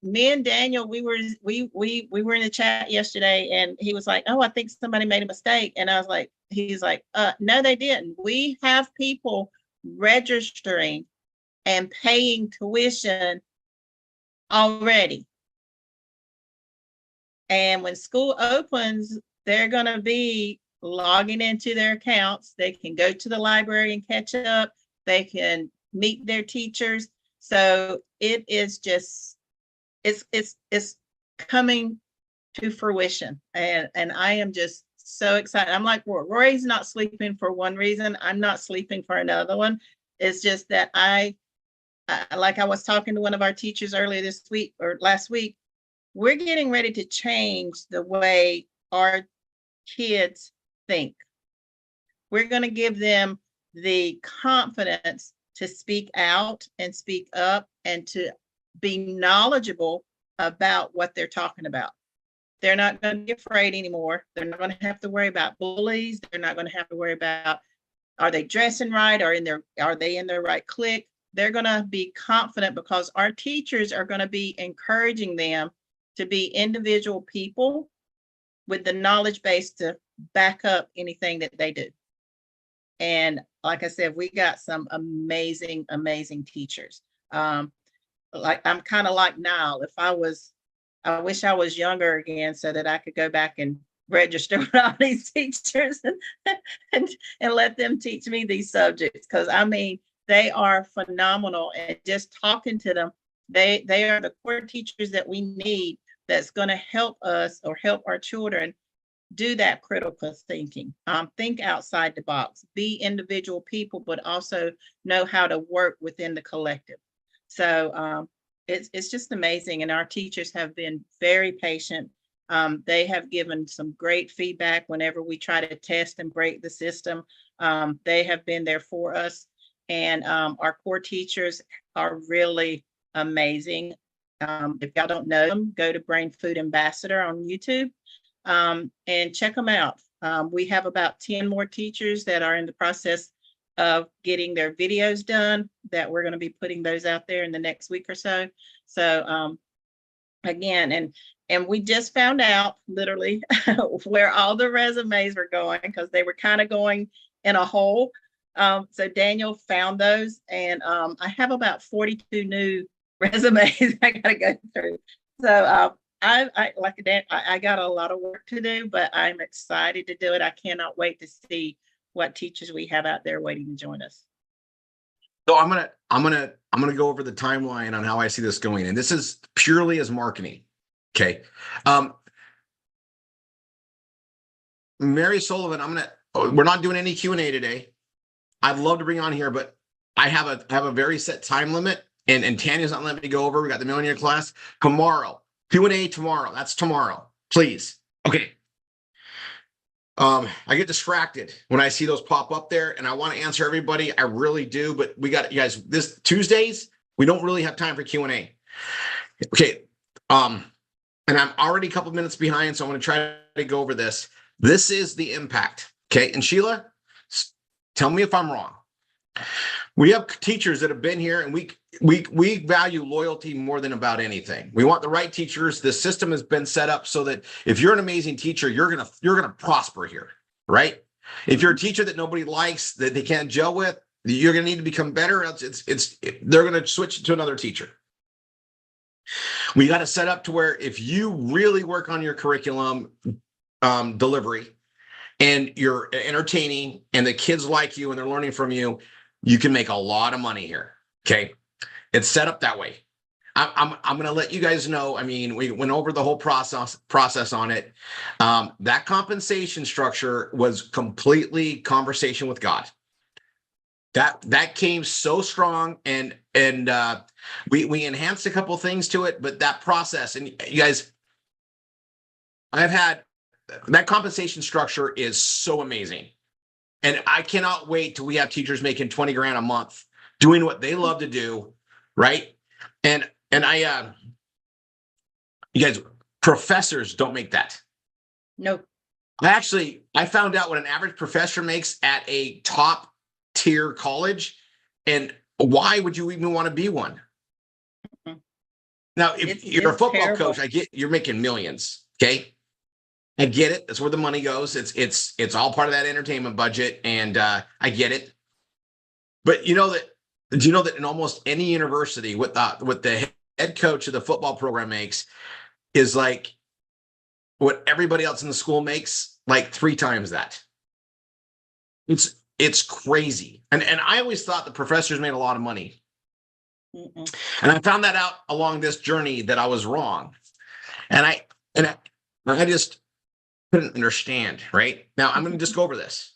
me and Daniel, we were in the chat yesterday, and he was like, "Oh, I think somebody made a mistake," and I was like, "He's like, no, they didn't. We have people registering and paying tuition already." And when school opens, they're going to be logging into their accounts. They can go to the library and catch up. They can meet their teachers. So it is just, it's coming to fruition. And I am just so excited. I'm like, Rory's not sleeping for one reason. I'm not sleeping for another one. It's just that like I was talking to one of our teachers earlier this week or last week, we're getting ready to change the way our kids think. We're going to give them the confidence to speak out and speak up and to be knowledgeable about what they're talking about. They're not going to be afraid anymore. They're not going to have to worry about bullies. They're not going to have to worry about, are they dressing right? Are they in their right clique? They're going to be confident because our teachers are going to be encouraging them to be individual people with the knowledge base to back up anything that they do. And like I said, we got some amazing, amazing teachers. Like I'm kind of like Niall. I wish I was younger again so that I could go back and register with all these teachers and let them teach me these subjects. Because I mean, they are phenomenal, and just talking to them, they are the core teachers that we need that's going to help us or help our children do that critical thinking. Think outside the box, be individual people, but also know how to work within the collective. So it's just amazing. And our teachers have been very patient. They have given some great feedback whenever we try to test and break the system. They have been there for us. And our core teachers are really amazing. If y'all don't know them, go to Brain Food Ambassador on YouTube and check them out. We have about 10 more teachers that are in the process of getting their videos done that we're going to be putting those out there in the next week or so. So again, and we just found out literally where all the resumes were going because they were kind of going in a hole. So Daniel found those, and I have about 42 new resumes I gotta go through. So I got a lot of work to do, but I'm excited to do it. I cannot wait to see what teachers we have out there waiting to join us. So I'm gonna go over the timeline on how I see this going, and this is purely as marketing. Okay. Mary Sullivan, I'm we're not doing any Q&A today. I'd love to bring you on here, but I have a very set time limit, and Tanya's not letting me go over. We got the millionaire class tomorrow. Q&A tomorrow. That's tomorrow. Please. Okay. I get distracted when I see those pop up there, and I want to answer everybody. I really do, but we got, you guys, this Tuesdays, we don't really have time for Q&A. Okay. And I'm already a couple minutes behind, so I'm going to try to go over this. This is the impact. Okay. And Sheila, tell me if I'm wrong. We have teachers that have been here, and we value loyalty more than about anything. We want the right teachers. The system has been set up so that if you're an amazing teacher, you're gonna prosper here, right? If you're a teacher that nobody likes, that they can't gel with, you're gonna need to become better. Else they're gonna switch to another teacher. We got to set up to where if you really work on your curriculum delivery, and you're entertaining, and the kids like you and they're learning from you, you can make a lot of money here. Okay. It's set up that way. I'm going to let you guys know. I mean, we went over the whole process on it. That compensation structure was completely conversation with God. That came so strong, and we enhanced a couple things to it, but that process, and you guys, I've had that compensation structure is so amazing. And I cannot wait till we have teachers making 20 grand a month doing what they love to do. Right. And you guys, professors don't make that. Nope. I found out what an average professor makes at a top tier college. And why would you even want to be one? Now, if you're a football coach, I get you're making millions. Okay. I get it. That's where the money goes. It's all part of that entertainment budget, and I get it. But do you know that in almost any university, what the head coach of the football program makes is like what everybody else in the school makes, like 3 times that. It's crazy. And I always thought the professors made a lot of money. And I found that out along this journey that I was wrong. And I just couldn't understand, right? Now I'm going to just go over this.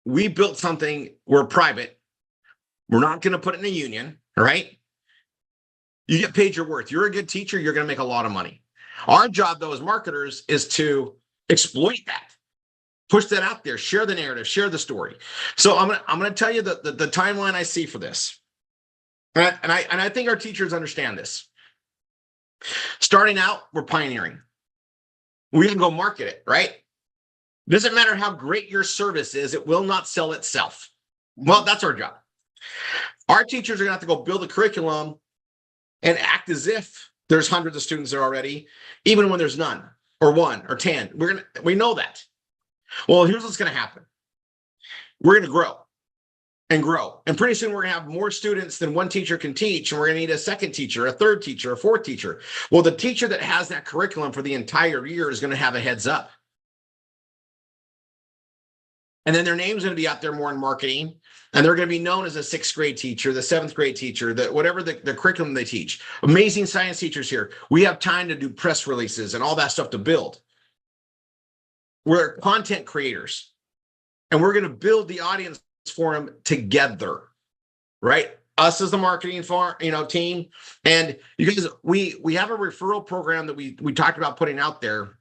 We built something, we're private. We're not going to put it in a union, right? You get paid your worth. You're a good teacher, you're going to make a lot of money. Our job though as marketers is to exploit that, push that out there, share the narrative, share the story. So I'm going to tell you the timeline I see for this. And I think our teachers understand this. Starting out, we're pioneering. We can go market it, right? Doesn't matter how great your service is, it will not sell itself. Well, that's our job. Our teachers are gonna have to go build a curriculum and act as if there's hundreds of students there already, even when there's none, or 1 or 10. We know that. Well, here's what's gonna happen. We're gonna grow and grow. And pretty soon we're gonna have more students than one teacher can teach. And we're gonna need a second teacher, a third teacher, a fourth teacher. Well, the teacher that has that curriculum for the entire year is gonna have a heads up. And then their name's gonna be out there more in marketing. And they're gonna be known as a 6th grade teacher, the 7th grade teacher, whatever the curriculum they teach. Amazing science teachers here. We have time to do press releases and all that stuff to build. We're content creators. And we're gonna build the audience for them together, right? Us as the marketing team, and you guys, we have a referral program that we talked about putting out there,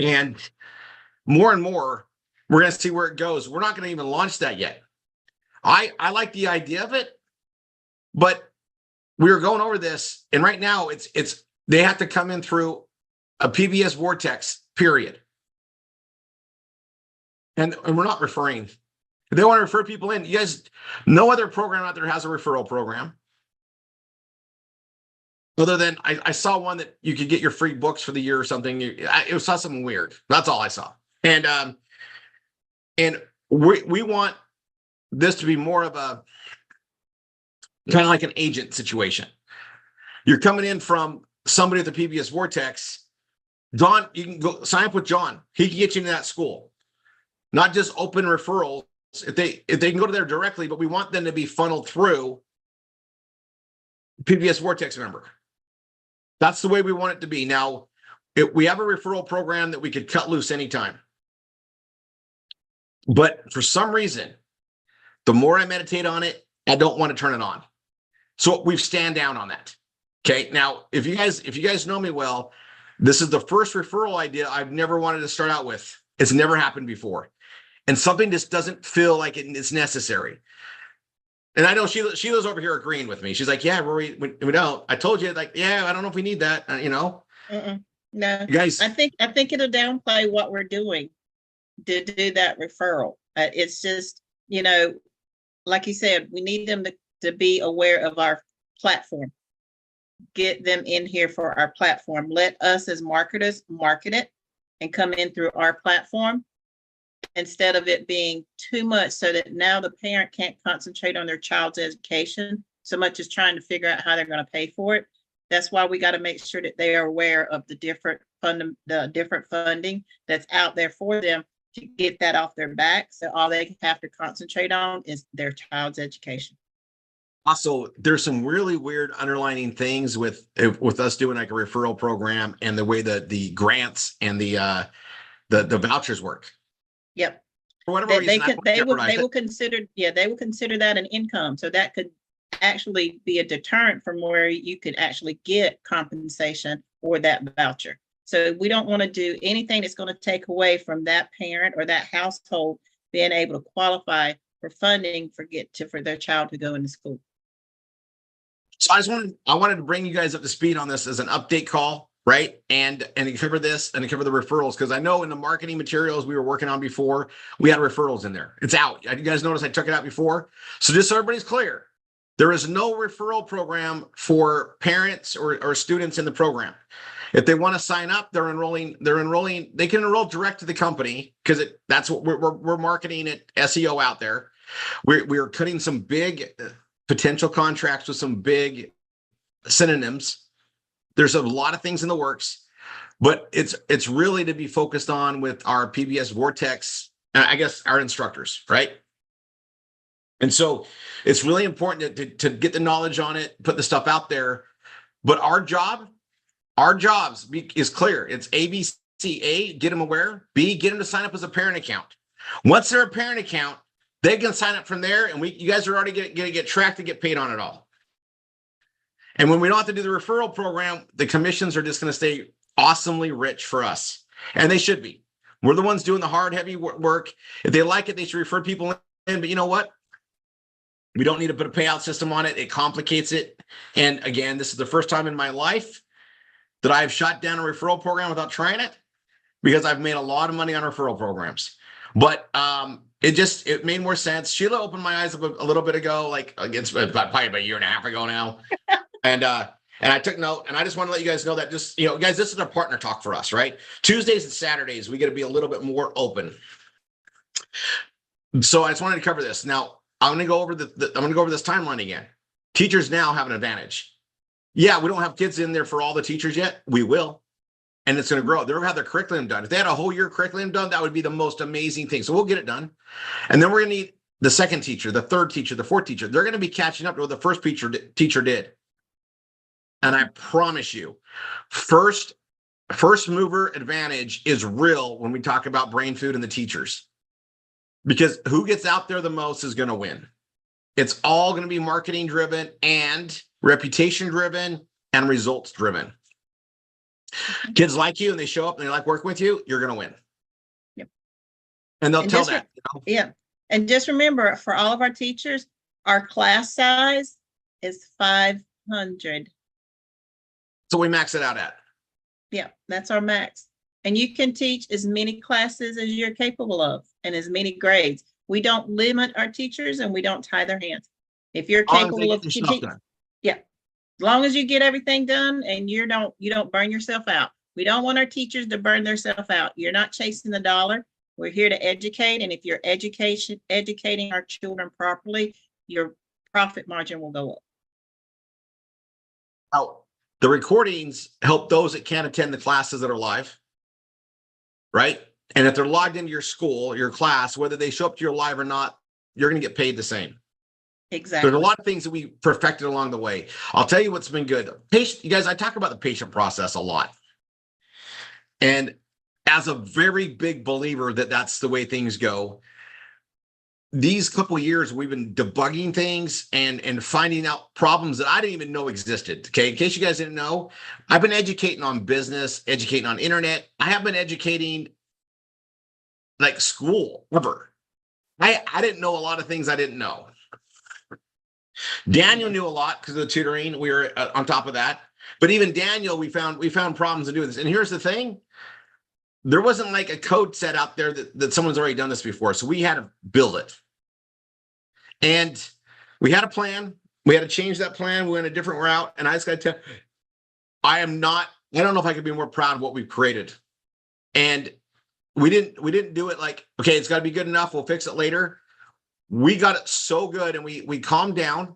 and more we're going to see where it goes. We're not going to even launch that yet. I like the idea of it, but we were going over this, and right now it's they have to come in through a PBS vortex period, and we're not referring. If they want to refer people in, you guys, no other program out there has a referral program. Other than I saw one that you could get your free books for the year or something. It saw something weird. That's all I saw. And we want this to be more of a kind of like an agent situation. You're coming in from somebody at the PBS Vortex. John, you can go sign up with John. He can get you into that school. Not just open referrals. If they can go to there directly, but we want them to be funneled through PBS Vortex member. That's the way we want it to be. Now, we have a referral program that we could cut loose anytime. But for some reason, the more I meditate on it, I don't want to turn it on. So we've stand down on that. Okay. Now, if you guys know me well, this is the first referral idea I've never wanted to start out with. It's never happened before. And something just doesn't feel like it's necessary. And I know Sheila's over here agreeing with me. She's like, yeah, Rory, we don't. I told you, like, yeah, I don't know if we need that, you know? No, You guys, I think it'll downplay what we're doing to do that referral. It's just, you know, like you said, we need them to be aware of our platform. Get them in here for our platform. Let us as marketers market it and come in through our platform instead of it being too much so that now the parent can't concentrate on their child's education so much as trying to figure out how they're going to pay for it. That's why we got to make sure that they are aware of the different funding that's out there for them to get that off their back. So all they have to concentrate on is their child's education. also, there's some really weird underlining things with us doing like a referral program and the way that the grants and the vouchers work. Yep. For whatever reason, they will consider that an income. So that could actually be a deterrent from where you could actually get compensation or that voucher. So we don't want to do anything that's going to take away from that parent or that household being able to qualify for funding for their child to go into school. So I wanted to bring you guys up to speed on this as an update call, right? And cover this and cover the referrals, because I know in the marketing materials we were working on before, we had referrals in there. It's out. You guys notice I took it out before. So just so everybody's clear, there is no referral program for parents or students in the program. If they want to sign up, they can enroll direct to the company because that's what we're marketing it SEO out there. We're cutting some big potential contracts with some big synonyms. There's a lot of things in the works, but it's really to be focused on with our PBS Vortex, I guess our instructors, right? And so it's really important to get the knowledge on it, put the stuff out there. But our jobs is clear. It's A, B, C, A, get them aware. B, get them to sign up as a parent account. Once they're a parent account, they can sign up from there, and you guys are already going to get tracked and get paid on it all. And when we don't have to do the referral program, the commissions are just going to stay awesomely rich for us. And they should be. We're the ones doing the hard, heavy work. If they like it, they should refer people in. But you know what? We don't need to put a payout system on it. It complicates it. And again, this is the first time in my life that I've shot down a referral program without trying it, because I've made a lot of money on referral programs. But it made more sense. Sheila opened my eyes up a little bit ago, like against probably about a year and a half ago now. And I took note, and I just want to let you guys know that guys, this is a partner talk for us, right? Tuesdays and Saturdays, we got to be a little bit more open. So I just wanted to cover this. Now, I'm going to go over this timeline again. Teachers now have an advantage. Yeah, we don't have kids in there for all the teachers yet. We will. And it's going to grow. They'll have their curriculum done. If they had a whole year curriculum done, that would be the most amazing thing. So we'll get it done. And then we're going to need the second teacher, the third teacher, the fourth teacher. They're going to be catching up to what the first teacher did. And I promise you, first mover advantage is real when we talk about BRAINFOOD and the teachers. Because who gets out there the most is going to win. It's all going to be marketing driven and reputation driven and results driven. Kids like you and they show up and they like working with you, you're going to win. Yep. And they'll tell that. Yeah. And just remember, for all of our teachers, our class size is 500. So we max it out at. Yeah, that's our max. And you can teach as many classes as you're capable of and as many grades. We don't limit our teachers and we don't tie their hands. If you're capable of teaching, yeah, as long as you get everything done and you don't burn yourself out. We don't want our teachers to burn themselves out. You're not chasing the dollar. We're here to educate. And if you're educating our children properly, your profit margin will go up. Oh, the recordings help those that can't attend the classes that are live, right? And if they're logged into your school, your class, whether they show up to your live or not, you're going to get paid the same. Exactly. There's a lot of things that we perfected along the way. I'll tell you what's been good. You guys, I talk about the patient process a lot. And as a very big believer that that's the way things go, these couple of years, we've been debugging things and finding out problems that I didn't even know existed. Okay, in case you guys didn't know, I've been educating on business, educating on internet. I have been educating like school ever. I didn't know a lot of things I didn't know. Daniel knew a lot because of the tutoring. We were on top of that. But even Daniel, we found problems in doing this. And here's the thing. There wasn't like a code set out there that someone's already done this before. So we had to build it. And we had a plan. We had to change that plan. We went a different route. And I just got to tell, I don't know if I could be more proud of what we've created. And we didn't do it like, okay, it's got to be good enough. We'll fix it later. We got it so good, and we calmed down,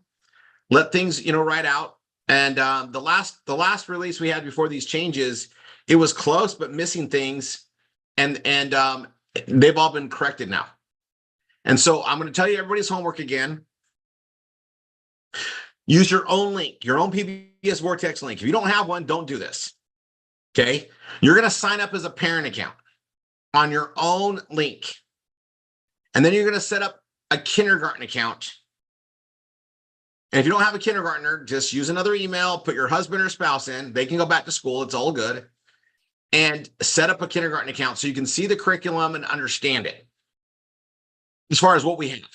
let things, ride out. And the last release we had before these changes, it was close but missing things, and they've all been corrected now. And so I'm going to tell you everybody's homework again. Use your own link, your own PBS Vortex link. If you don't have one, don't do this. Okay, you're going to sign up as a parent account on your own link, and then you're going to set up a kindergarten account. And if you don't have a kindergartner, just use another email, put your husband or spouse in. They can go back to school. It's all good. And set up a kindergarten account so you can see the curriculum and understand it as far as what we have.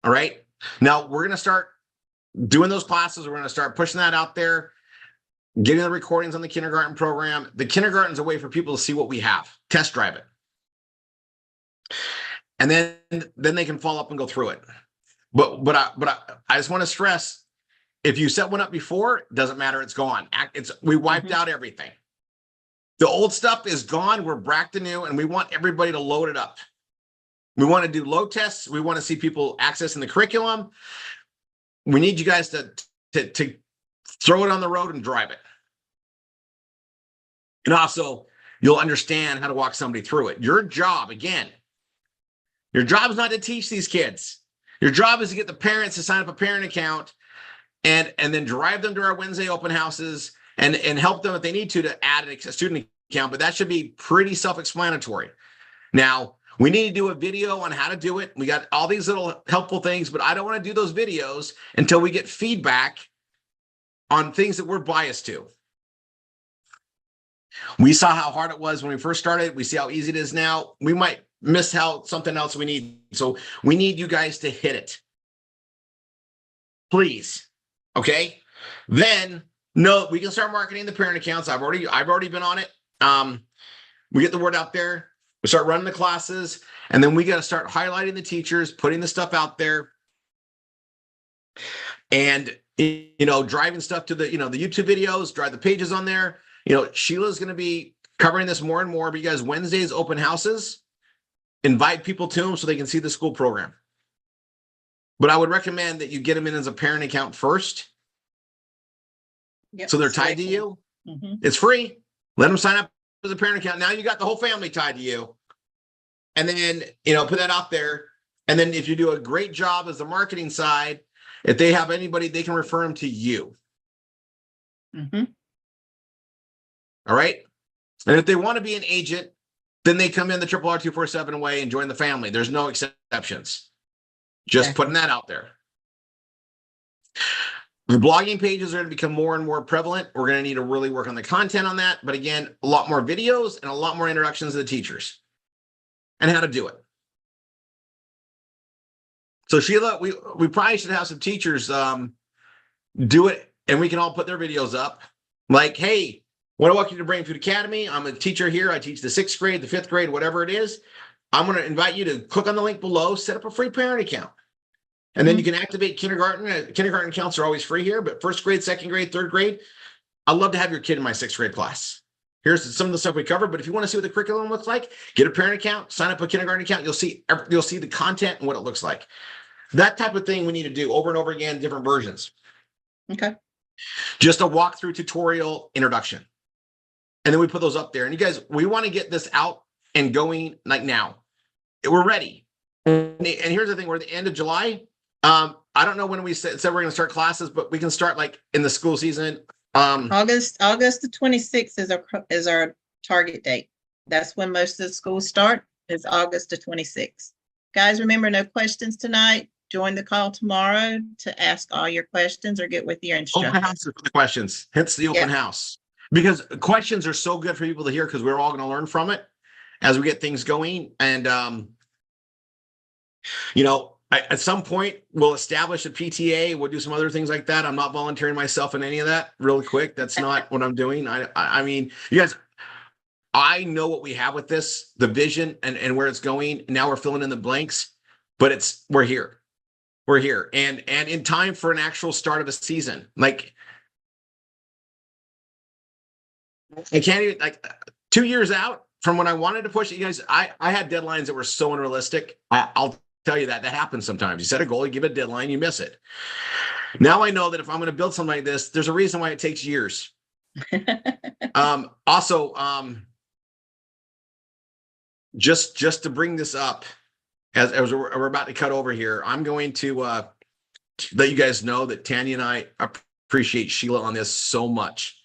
All right. Now we're going to start doing those classes. We're going to start pushing that out there, getting the recordings on the kindergarten program. The kindergarten is a way for people to see what we have, test drive it. And then they can follow up and go through it. But I just want to stress, if you set one up before, it doesn't matter. It's gone. We wiped out everything. The old stuff is gone. We're back to new, and we want everybody to load it up. We want to do load tests. We want to see people accessing the curriculum. We need you guys to throw it on the road and drive it. And also, you'll understand how to walk somebody through it. Your job, again, your job is not to teach these kids. Your job is to get the parents to sign up a parent account and then drive them to our Wednesday open houses and help them if they need to add a student account. But that should be pretty self-explanatory. Now, we need to do a video on how to do it. We got all these little helpful things, but I don't want to do those videos until we get feedback on things that we're biased to. We saw how hard it was when we first started. We see how easy it is now. We might miss out something else we need. So we need you guys to hit it. Please. Okay. Then we can start marketing the parent accounts. I've already been on it. We get the word out there. We start running the classes, and then we got to start highlighting the teachers, putting the stuff out there, and driving stuff to the the YouTube videos, drive the pages on there. Sheila's going to be covering this more and more. But you guys, Wednesdays open houses, invite people to them so they can see the school program. But I would recommend that you get them in as a parent account first. Yep. So they're tied to you. Mm-hmm. It's free. Let them sign up as a parent account. Now you got the whole family tied to you. And then, put that out there. And then if you do a great job as the marketing side, if they have anybody, they can refer them to you. Mm-hmm. All right. And if they want to be an agent, then they come in the RRR247 way and join the family. There's no exceptions. Just putting that out there. The blogging pages are going to become more and more prevalent. We're going to need to really work on the content on that. But again, a lot more videos and a lot more introductions to the teachers and how to do it. So Sheila, we probably should have some teachers do it, and we can all put their videos up. Like, hey, want to welcome you to BRAINFOOD Academy. I'm a teacher here. I teach the 6th grade, the 5th grade, whatever it is. I'm going to invite you to click on the link below, set up a free parent account. And then you can activate kindergarten. Kindergarten accounts are always free here, but 1st grade, 2nd grade, 3rd grade, I'd love to have your kid in my 6th grade class. Here's some of the stuff we covered, but if you want to see what the curriculum looks like, get a parent account, sign up a kindergarten account. You'll see the content and what it looks like. That type of thing we need to do over and over again, different versions. Okay. Just a walkthrough tutorial introduction. And then we put those up there. And you guys, we want to get this out and going like now. We're ready. And here's the thing, we're at the end of July. I don't know when we said we're going to start classes, but we can start like in the school season. August the 26th is our target date. That's when most of the schools start, is August the 26th. Guys, remember, no questions tonight. Join the call tomorrow to ask all your questions or get with your Open instructor. house for the questions, hence the open house. Because questions are so good for people to hear because we're all going to learn from it as we get things going. And, you know, at some point we'll establish a PTA. We'll do some other things like that. I'm not volunteering myself in any of that really quick. That's not what I'm doing. I mean, you guys, I know what we have with this, the vision and where it's going. Now we're filling in the blanks, but we're here. We're here. And in time for an actual start of a season, like I can't even, like 2 years out from when I wanted to push it, you guys, I had deadlines that were so unrealistic. I'll tell you that happens sometimes. You set a goal, you give a deadline, you miss it. Now I know that if I'm going to build something like this, there's a reason why it takes years. Also, just to bring this up, as we're about to cut over here, I'm going to let you guys know that Tanya and I appreciate Sheila on this so much.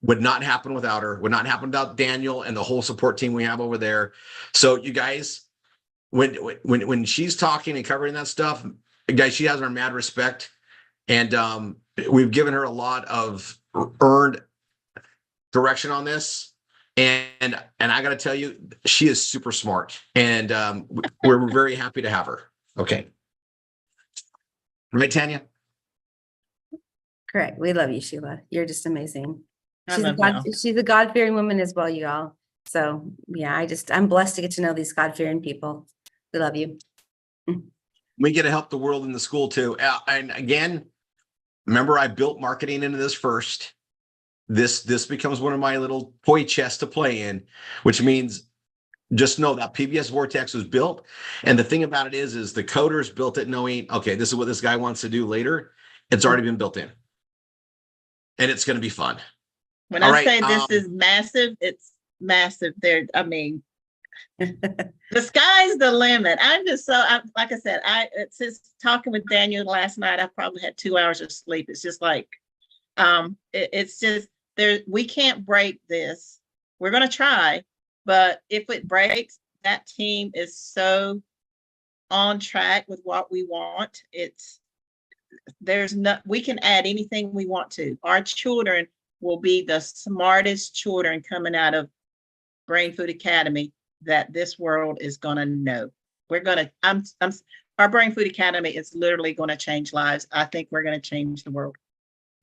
Would not happen without her, would not happen without Daniel and the whole support team we have over there. So you guys, when she's talking and covering that stuff, guys, she has our mad respect. And we've given her a lot of earned direction on this. And I got to tell you, she is super smart, and we're very happy to have her. Okay. Right, Tanya? Correct. We love you, Sheila. You're just amazing. I She's a God-fearing woman as well, you all. So yeah, I'm blessed to get to know these God-fearing people. We love you. We get to help the world in the school too. And again, remember, I built marketing into this first. This becomes one of my little toy chests to play in, which means just know that PBS Vortex was built. And the thing about it is the coders built it knowing, okay, this is what this guy wants to do later. It's already been built in. And it's going to be fun. When I say this is massive, it's massive. I mean, the sky's the limit. I'm just like I said, since talking with Daniel last night, I probably had 2 hours of sleep. It's just like, it's just we can't break this. We're going to try, but if it breaks, that team is so on track with what we want. We can add anything we want to. Our children will be the smartest children coming out of Brain Food Academy that this world is going to know. Our Brain Food Academy is literally going to change lives. I think we're going to change the world.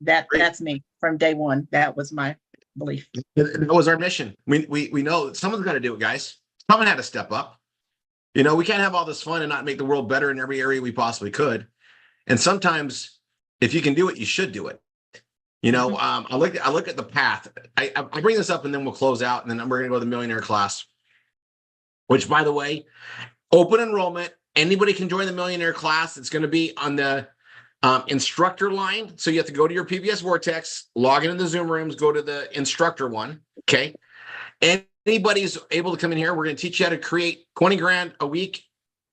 That's me from day one. That was my belief. That was our mission. We know someone's got to do it, guys. Someone had to step up. You know, we can't have all this fun and not make the world better in every area we possibly could. And sometimes, if you can do it, you should do it. You know, I look at the path. I bring this up, and then we'll close out, and then we're going to go to the millionaire class. Which, by the way, open enrollment. Anybody can join the millionaire class. It's going to be on the instructor line. So you have to go to your PBS Vortex, log into the Zoom rooms, go to the instructor one. Okay. Anybody's able to come in here. We're going to teach you how to create 20 grand a week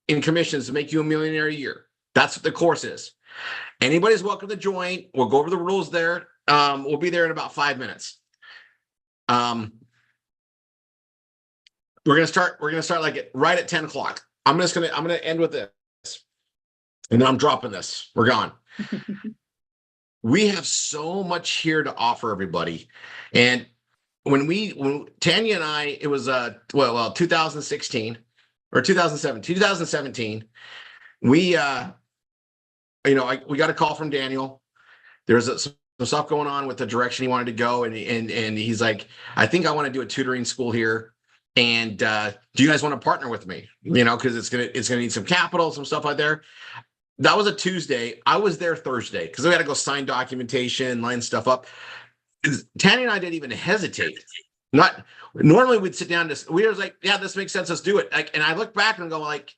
in commissions to make you a millionaire a year. That's what the course is. Anybody's welcome to join. We'll go over the rules there. We'll be there in about 5 minutes. We're going to start like right at 10 o'clock. I'm going to end with this. And then I'm dropping this. We're gone. We have so much here to offer everybody. And when Tanya and I, it was 2016 or 2017, we got a call from Daniel. There's some stuff going on with the direction he wanted to go. And he's like, I think I want to do a tutoring school here. And do you guys want to partner with me? You know, because it's gonna need some capital, some stuff out there. That was a Tuesday. I was there Thursday because we had to go sign documentation, line stuff up. Tanya and I didn't even hesitate. Normally we'd sit down. We were like, yeah, this makes sense. Let's do it. And I look back and go like,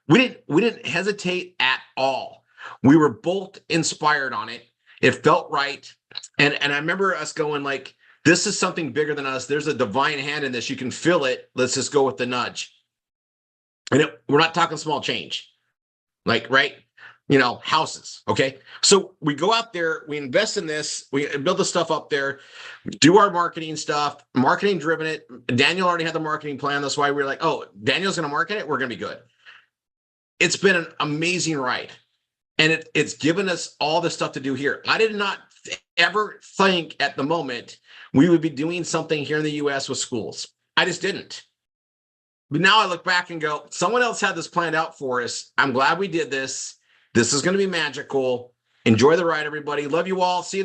we didn't hesitate at all. We were both inspired on it. It felt right. And I remember us going like, this is something bigger than us. There's a divine hand in this. You can feel it. Let's just go with the nudge. And we're not talking small change. Like, right? You know, houses. Okay. So we go out there, we invest in this, we build the stuff up there, do our marketing stuff, marketing driven it. Daniel already had the marketing plan. That's why we were like, oh, Daniel's going to market it. We're going to be good. it's been an amazing ride. And it's given us all the stuff to do here. I did not ever think at the moment we would be doing something here in the US with schools. I just didn't. But now I look back and go, someone else had this planned out for us. I'm glad we did this. This is going to be magical. Enjoy the ride, everybody. Love you all. See you in the